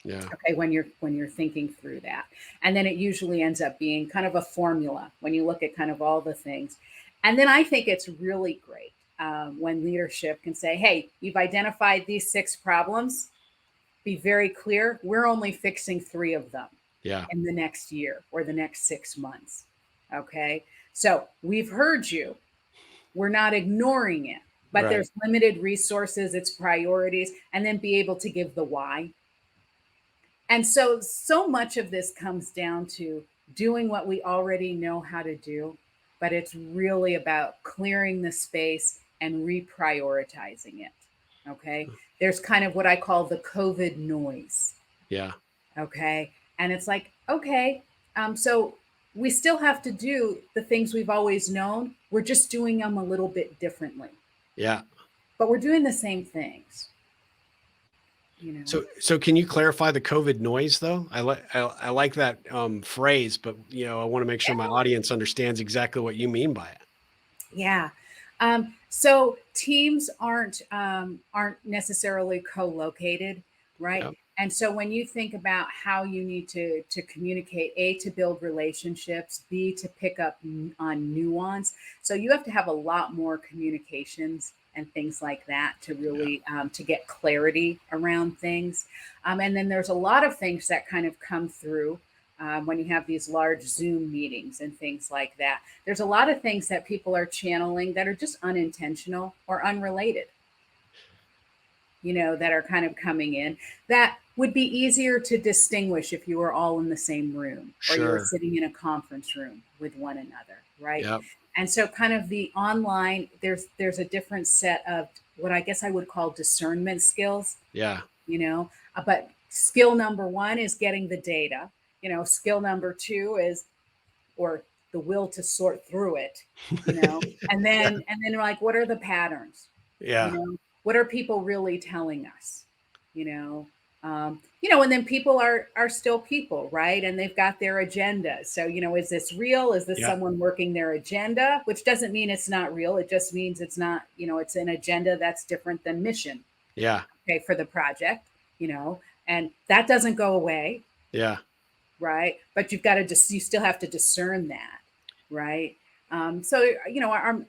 yeah, Okay, when you're thinking through that, and then it usually ends up being kind of a formula when you look at kind of all the things. And then I think it's really great when leadership can say, hey, you've identified these 6 problems, be very clear, we're only fixing 3 of them yeah, in the next year or the next 6 months. Okay. So we've heard you. We're not ignoring it, but right. there's limited resources, it's priorities, and then be able to give the why. And so much of this comes down to doing what we already know how to do, but it's really about clearing the space and reprioritizing it. Okay. There's kind of what I call the COVID noise. Yeah, Okay. And it's like, okay, so we still have to do the things we've always known. We're just doing them a little bit differently, yeah. but we're doing the same things, you know? So can you clarify the COVID noise though? I like that phrase, but I want to make sure my audience understands exactly what you mean by it. Yeah. So teams aren't necessarily co-located, right? Yeah, And so when you think about how you need to communicate, A, to build relationships, B, to pick up on nuance. So you have to have a lot more communications and things like that to yeah, really to get clarity around things. And then there's a lot of things that kind of come through when you have these large Zoom meetings and things like that. There's a lot of things that people are channeling that are just unintentional or unrelated, that are kind of coming in that would be easier to distinguish if you were all in the same room or you were sure. sitting in a conference room with one another, right? Yeah, And so kind of the online, there's a different set of what I guess I would call discernment skills, yeah, but skill number one is getting the data. Skill number two is, or the will to sort through it, and yeah, then like, what are the patterns? you yeah, know what are people really telling us? you know and then people are still people, right? And they've got their agenda. So, is this real? Is this yeah, someone working their agenda? Which doesn't mean it's not real. It just means it's not, it's an agenda that's different than mission, yeah, okay, for the project, and that doesn't go away. yeah. right? But you've got to just, you still have to discern that, right? So,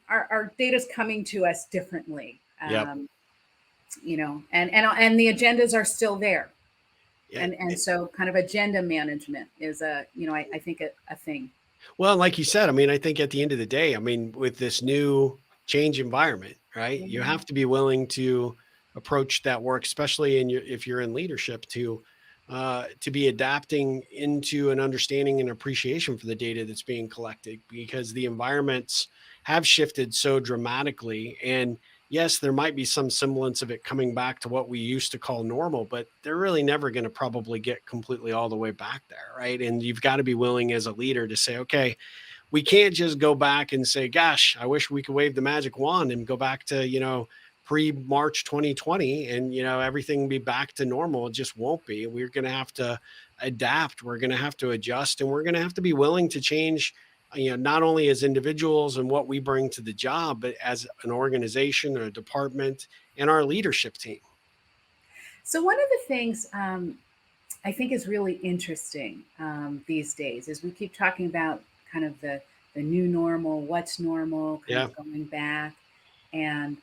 our data is coming to us differently, Yep. and the agendas are still there. Yeah. And so kind of agenda management is I think a thing. Well, like you said, I mean, I think at the end of the day, I mean, with this new change environment, right? You Mhm. have to be willing to approach that work, especially if you're in leadership, to be adapting into an understanding and appreciation for the data that's being collected, because the environments have shifted so dramatically. And yes, there might be some semblance of it coming back to what we used to call normal, but they're really never going to probably get completely all the way back there, right? And you've got to be willing as a leader to say, okay, we can't just go back and say, gosh, I wish we could wave the magic wand and go back to, pre-March 2020 and, everything be back to normal. It just won't be. We're going to have to adapt. We're going to have to adjust, and we're going to have to be willing to change, not only as individuals and what we bring to the job, but as an organization or a department and our leadership team. So one of the things I think is really interesting these days is we keep talking about kind of the new normal, what's normal, kind Yeah. of going back, and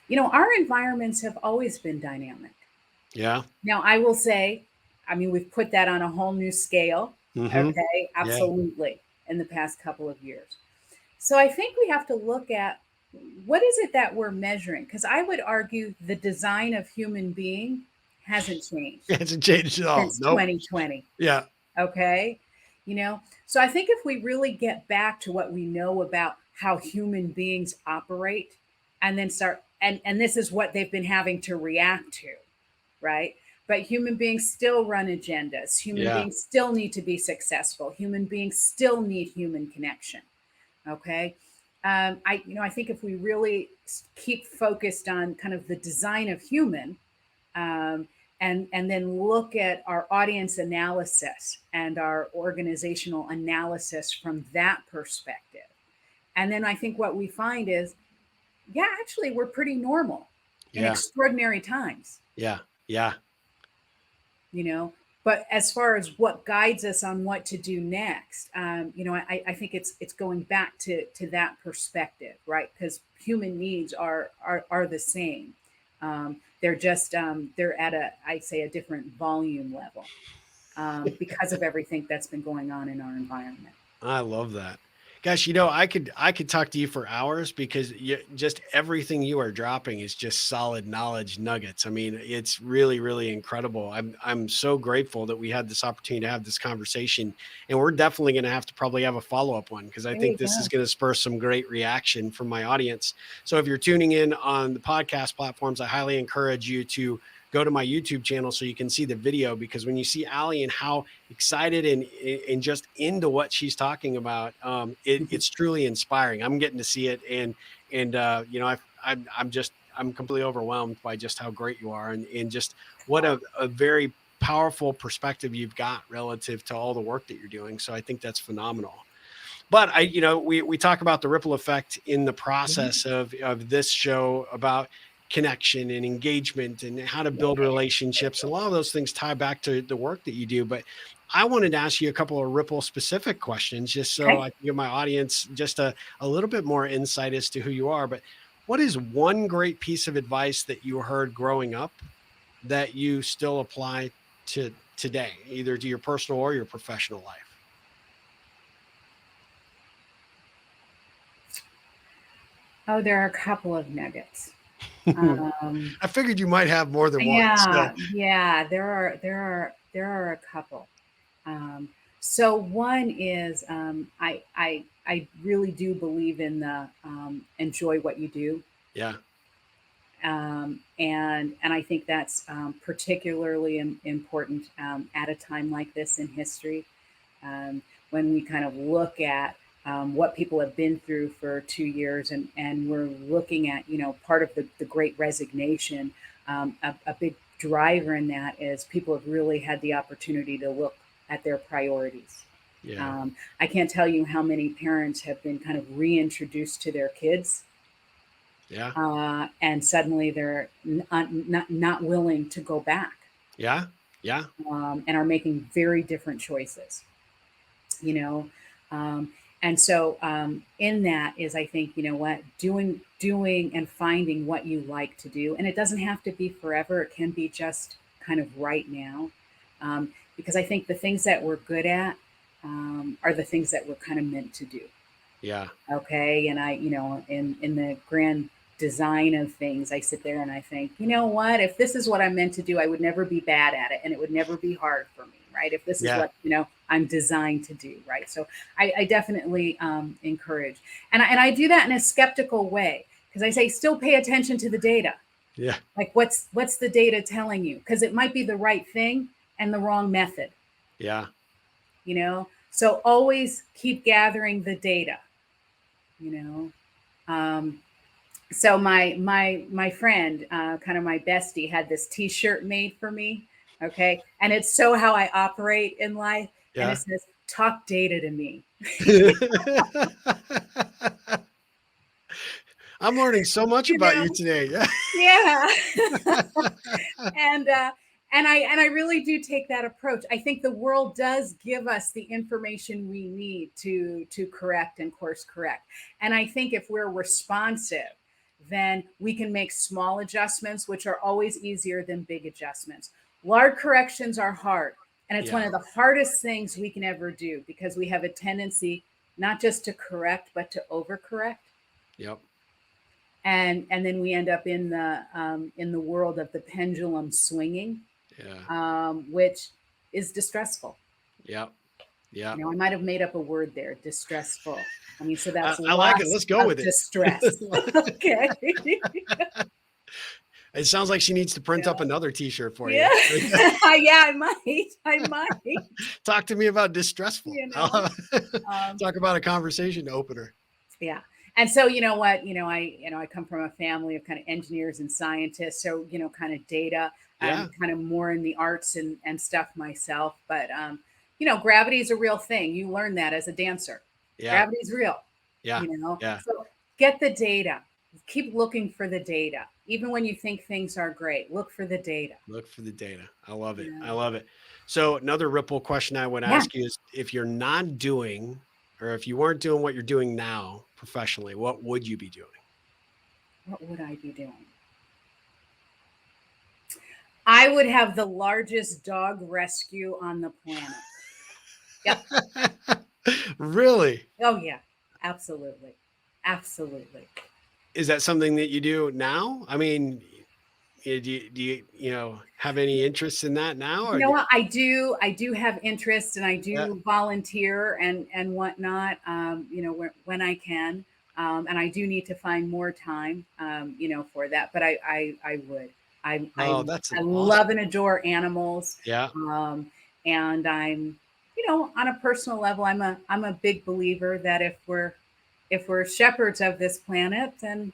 our environments have always been dynamic. Yeah. Now, I will say, I mean, we've put that on a whole new scale. Hmm. Okay, Yeah. absolutely, in the past couple of years. So I think we have to look at what is it that we're measuring? Because I would argue the design of human being hasn't changed It hasn't changed at all. since Nope. 2020. Yeah. Okay. So I think if we really get back to what we know about how human beings operate and then start, and this is what they've been having to react to, right? But human beings still run agendas. Human Yeah. beings still need to be successful. Human beings still need human connection. Okay. I think if we really keep focused on kind of the design of human, um, and then look at our audience analysis and our organizational analysis from that perspective, and then I think what we find is, yeah, actually, we're pretty normal in Yeah. extraordinary times. Yeah. Yeah. you know but as far as what guides us on what to do next, I think it's going back to that perspective, right? Because human needs are the same. They're just they're at a, I'd say, a different volume level, because of everything that's been going on in our environment. I love that. Gosh, I could talk to you for hours, because just everything you are dropping is just solid knowledge nuggets. I mean, it's really, really incredible. I'm so grateful that we had this opportunity to have this conversation, and we're definitely going to have to probably have a follow-up one, because I There think you this is go. going to spur some great reaction from my audience. So if you're tuning in on the podcast platforms, I highly encourage you to go to my YouTube channel so you can see the video, because when you see Alli and how excited and just into what she's talking about, it's truly inspiring. I'm getting to see it, and I'm completely overwhelmed by just how great you are, and just what a very powerful perspective you've got relative to all the work that you're doing. So I think that's phenomenal. But we talk about the ripple effect in the Mhm. process of this show, about connection and engagement and how to Yeah, build relationships. And a lot of those things tie back to the work that you do. But I wanted to ask you a couple of ripple specific questions, just so okay. I can give my audience just a little bit more insight as to who you are. But what is one great piece of advice that you heard growing up that you still apply to today, either to your personal or your professional life? Oh, there are a couple of nuggets. um, I figured you might have more than one. So, yeah, there are a couple. Um, so one is, I really do believe in the enjoy what you do, yeah, and I think that's particularly important at a time like this in history, when we kind of look at what people have been through for 2 years, and we're looking at part of the Great Resignation. A big driver in that is people have really had the opportunity to look at their priorities. yeah, I can't tell you how many parents have been kind of reintroduced to their kids, yeah, and suddenly they're not willing to go back. yeah. Yeah. and are making very different choices, you know. Um, and so in that is, I think, you know what, doing and finding what you like to do. And it doesn't have to be forever. It can be just kind of right now. Because I think the things that we're good at are the things that we're kind of meant to do. Yeah. Okay. And I, in the grand design of things, I sit there and I think, you know what, if this is what I'm meant to do, I would never be bad at it and it would never be hard for me. Right. If this is Yeah. what, I'm designed to do. Right. So I definitely encourage. And I do that in a skeptical way because I say, still pay attention to the data. Yeah. Like what's the data telling you? Because it might be the right thing and the wrong method, Yeah. So always keep gathering the data, you know. Um, so my friend, kind of my bestie, had this T-shirt made for me. Okay, and it's so how I operate in life, and it Yeah. says, "Talk data to me." I'm learning so much you about know, you today. Yeah. yeah. and and I really do take that approach. I think the world does give us the information we need to correct and course correct. And I think if we're responsive, then we can make small adjustments, which are always easier than big adjustments. Large corrections are hard, and it's one Yeah. of the hardest things we can ever do because we have a tendency not just to correct but to overcorrect, Yep. and then we end up in the world of the pendulum swinging, Yeah. which is distressful. Yep. Yep. I might have made up a word there, distressful. I mean, so that's I like it. lots Let's go of with it. distress. Okay. It sounds like she needs to print up Yeah. another T-shirt for Yeah. you. Yeah, I might. I might. Talk to me about distressful. You know. Um, Talk about a conversation opener. Yeah. And so, you know what, I come from a family of kind of engineers and scientists. So, kind of data. I'm Yeah. kind of more in the arts and stuff myself. But, gravity is a real thing. You learn that as a dancer. Yeah. Gravity is real, Yeah. Yeah. So get the data. Keep looking for the data. Even when you think things are great, look for the data. Look for the data. I love it. I Yeah. love it. So another ripple question I would Yeah. ask you is if you're not doing or if you weren't doing what you're doing now professionally, what would you be doing? What would I be doing? I would have the largest dog rescue on the planet. Yep. Really? Oh yeah, absolutely, absolutely. Is that something that you do now? I mean, do you, have any interest in that now You or know what? I do have interest, and I yeah, do volunteer and whatnot. When I can, and I do need to find more time, for that. But I would. I I oh, that's I love awesome. and adore animals, Yeah. and I'm, on a personal level, I'm a big believer that if we're shepherds of this planet, then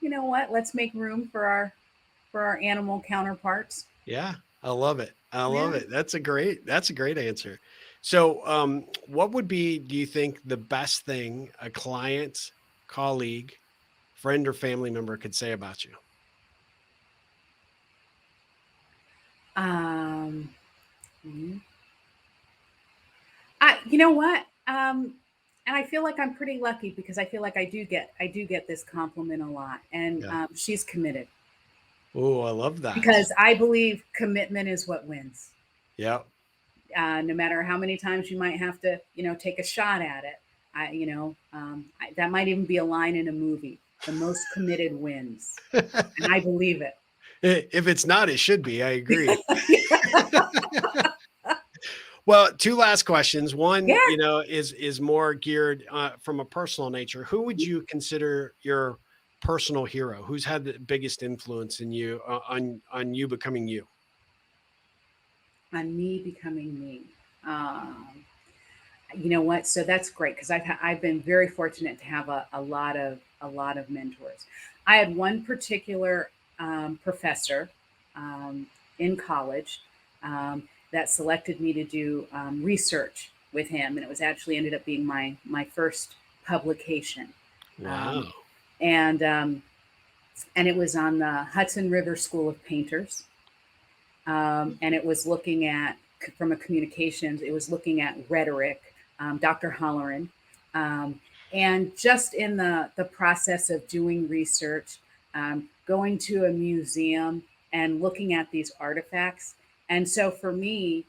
you know what? Let's make room for our animal counterparts. Yeah. I love it. I love Yeah. it. That's a great answer. So, what would be, do you think, the best thing a client, colleague, friend, or family member could say about you? Um, mhm. You know what? And I feel like I'm pretty lucky because I feel like I do get this compliment a lot, and Yeah. she's committed Oh, I love that. because I believe commitment is what wins. Yeah. No matter how many times you might have to, take a shot at it. That might even be a line in a movie. The most committed wins, and I believe it. If it's not, it should be. I agree. Well, two last questions. One, Yeah. is more geared from a personal nature. Who would you consider your personal hero? Who's had the biggest influence in you on you becoming you? On me becoming me. Um, you know what? So that's great because I've been very fortunate to have a lot of mentors. I had one particular professor um, in college that selected me to do research with him, and it was actually ended up being my first publication, um, Wow. and um, and it was on the Hudson River School of Painters, And it was looking at, from a communications, it was looking at rhetoric, Dr. Holleran. Um, and just in the process of doing research, going to a museum and looking at these artifacts. And so for me,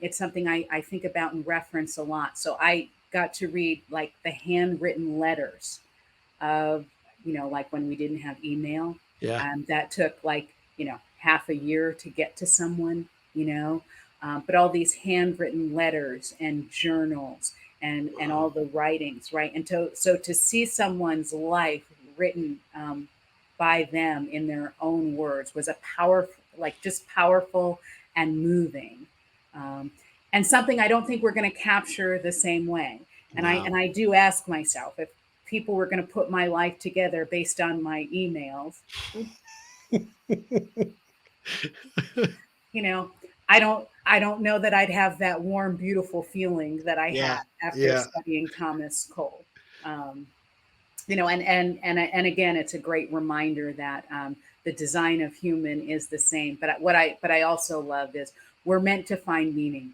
it's something I think about and reference a lot. So I got to read like the handwritten letters of, like when we didn't have email, Yeah. that took like, half a year to get to someone, but all these handwritten letters and journals and all Wow. the writings, right? And so to see someone's life written by them in their own words was a powerful, like just powerful and moving. Um, and something I don't think we're going to capture the same way. And Wow. I do ask myself if people were going to put my life together based on my emails, you know, I don't know that I'd have that warm, beautiful feeling that I Yeah. had after Yeah. studying Thomas Cole. Um, and again, it's a great reminder that the design of human is the same. But I also love is we're meant to find meaning,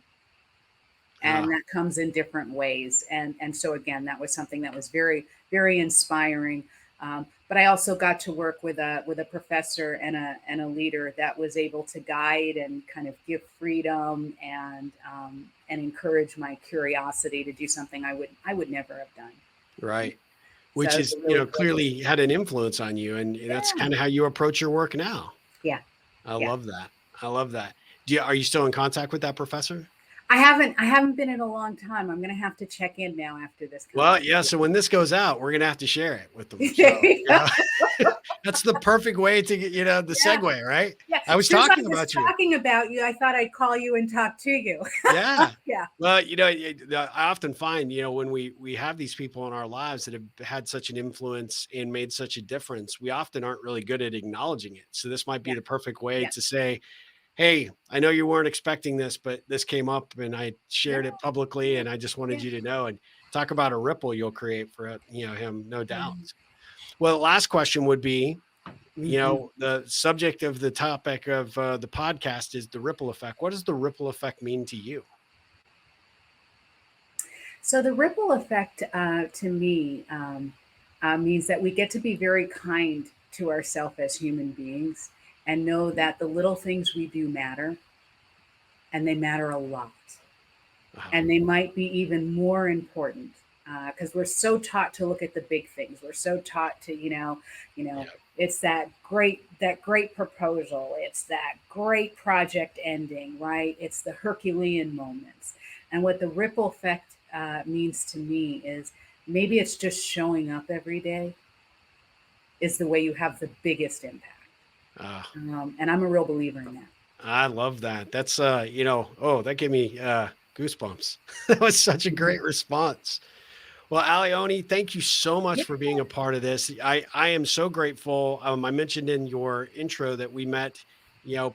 and Ah, that comes in different ways. And so again, that was something that was very very inspiring. But I also got to work with a professor and a leader that was able to guide and kind of give freedom and encourage my curiosity to do something I would never have done. right. So Which it was is, a really great. clearly had an influence on you, and that's Yeah, kind of how you approach your work now. yeah, I yeah. love that. I love that. Are you still in contact with that professor? I haven't been in a long time. I'm gonna have to check in now after this Well, yeah, so conversation. when this goes out, we're gonna have to share it with them. There So, you go. that's the perfect way to get, the Yeah, segue, right? yeah. I was Since I talking was about you. talking about you, I thought I'd call you and talk to you. Yeah. Yeah, Well, I often find, when we have these people in our lives that have had such an influence and made such a difference, we often aren't really good at acknowledging it. So this might be yeah, the perfect way yeah, to say, "Hey, I know you weren't expecting this, but this came up and I yeah, shared it publicly yeah, and I just wanted yeah. you to know," and talk about a ripple you'll create for, him, no doubt. Um, Well, the last question would be, mhm. the subject of the topic of the podcast is the ripple effect. What does the ripple effect mean to you? So the ripple effect to me means that we get to be very kind to ourselves as human beings and know that the little things we do matter, and they matter a lot. Wow. And they might be even more important because we're so taught to look at the big things. We're so taught to, Yeah. it's that great proposal. It's that great project ending, right? It's the Herculean moments. And what the ripple effect means to me is maybe it's just showing up every day is the way you have the biggest impact. Ah, And I'm a real believer in that. I love that. That's oh, that gave me goosebumps. That was such a Mhm. great response. Well, Alli Onni, thank you so much Yeah, for being a part of this. I am so grateful. I mentioned in your intro that we met,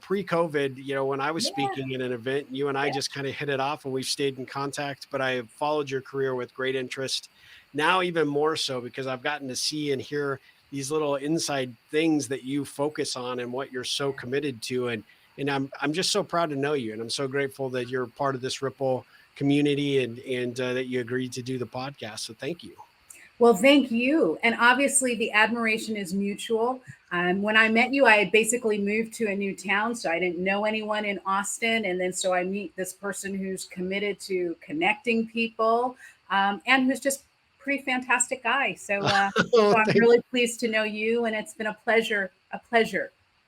pre-COVID, when I was yeah, speaking at an event, you and I yeah, just kind of hit it off and we've stayed in contact, but I have followed your career with great interest. Now, even more so because I've gotten to see and hear these little inside things that you focus on and what you're so committed to. And I'm just so proud to know you. And I'm so grateful that you're part of this Ripple community and that you agreed to do the podcast. So thank you. Well, thank you. And obviously, the admiration is mutual. When I met you, I had basically moved to a new town, so I didn't know anyone in Austin. And then so I meet this person who's committed to connecting people and who's just pretty fantastic guy. So, Oh, so I'm thank really pleased to know you, and it's been a pleasure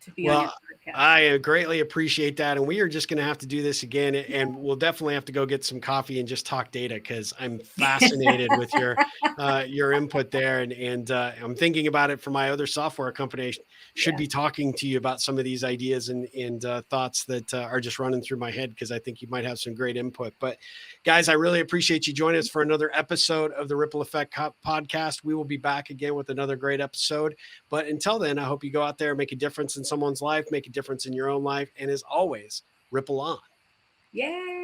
to be on your Well, podcast. I greatly appreciate that, and we are just gonna have to do this again, Yeah. and we'll definitely have to go get some coffee and just talk data because 'cause I'm fascinated with your input there, and I'm thinking about it for my other software company. I should Yeah. be talking to you about some of these ideas and thoughts that are just running through my head because I think you might have some great input. But guys, I really appreciate you joining us for another episode of the Ripple Effect podcast. We will be back again with another great episode. But until then, I hope you go out there and make a difference in someone's life, make a difference in your own life, and as always, ripple on. Yay.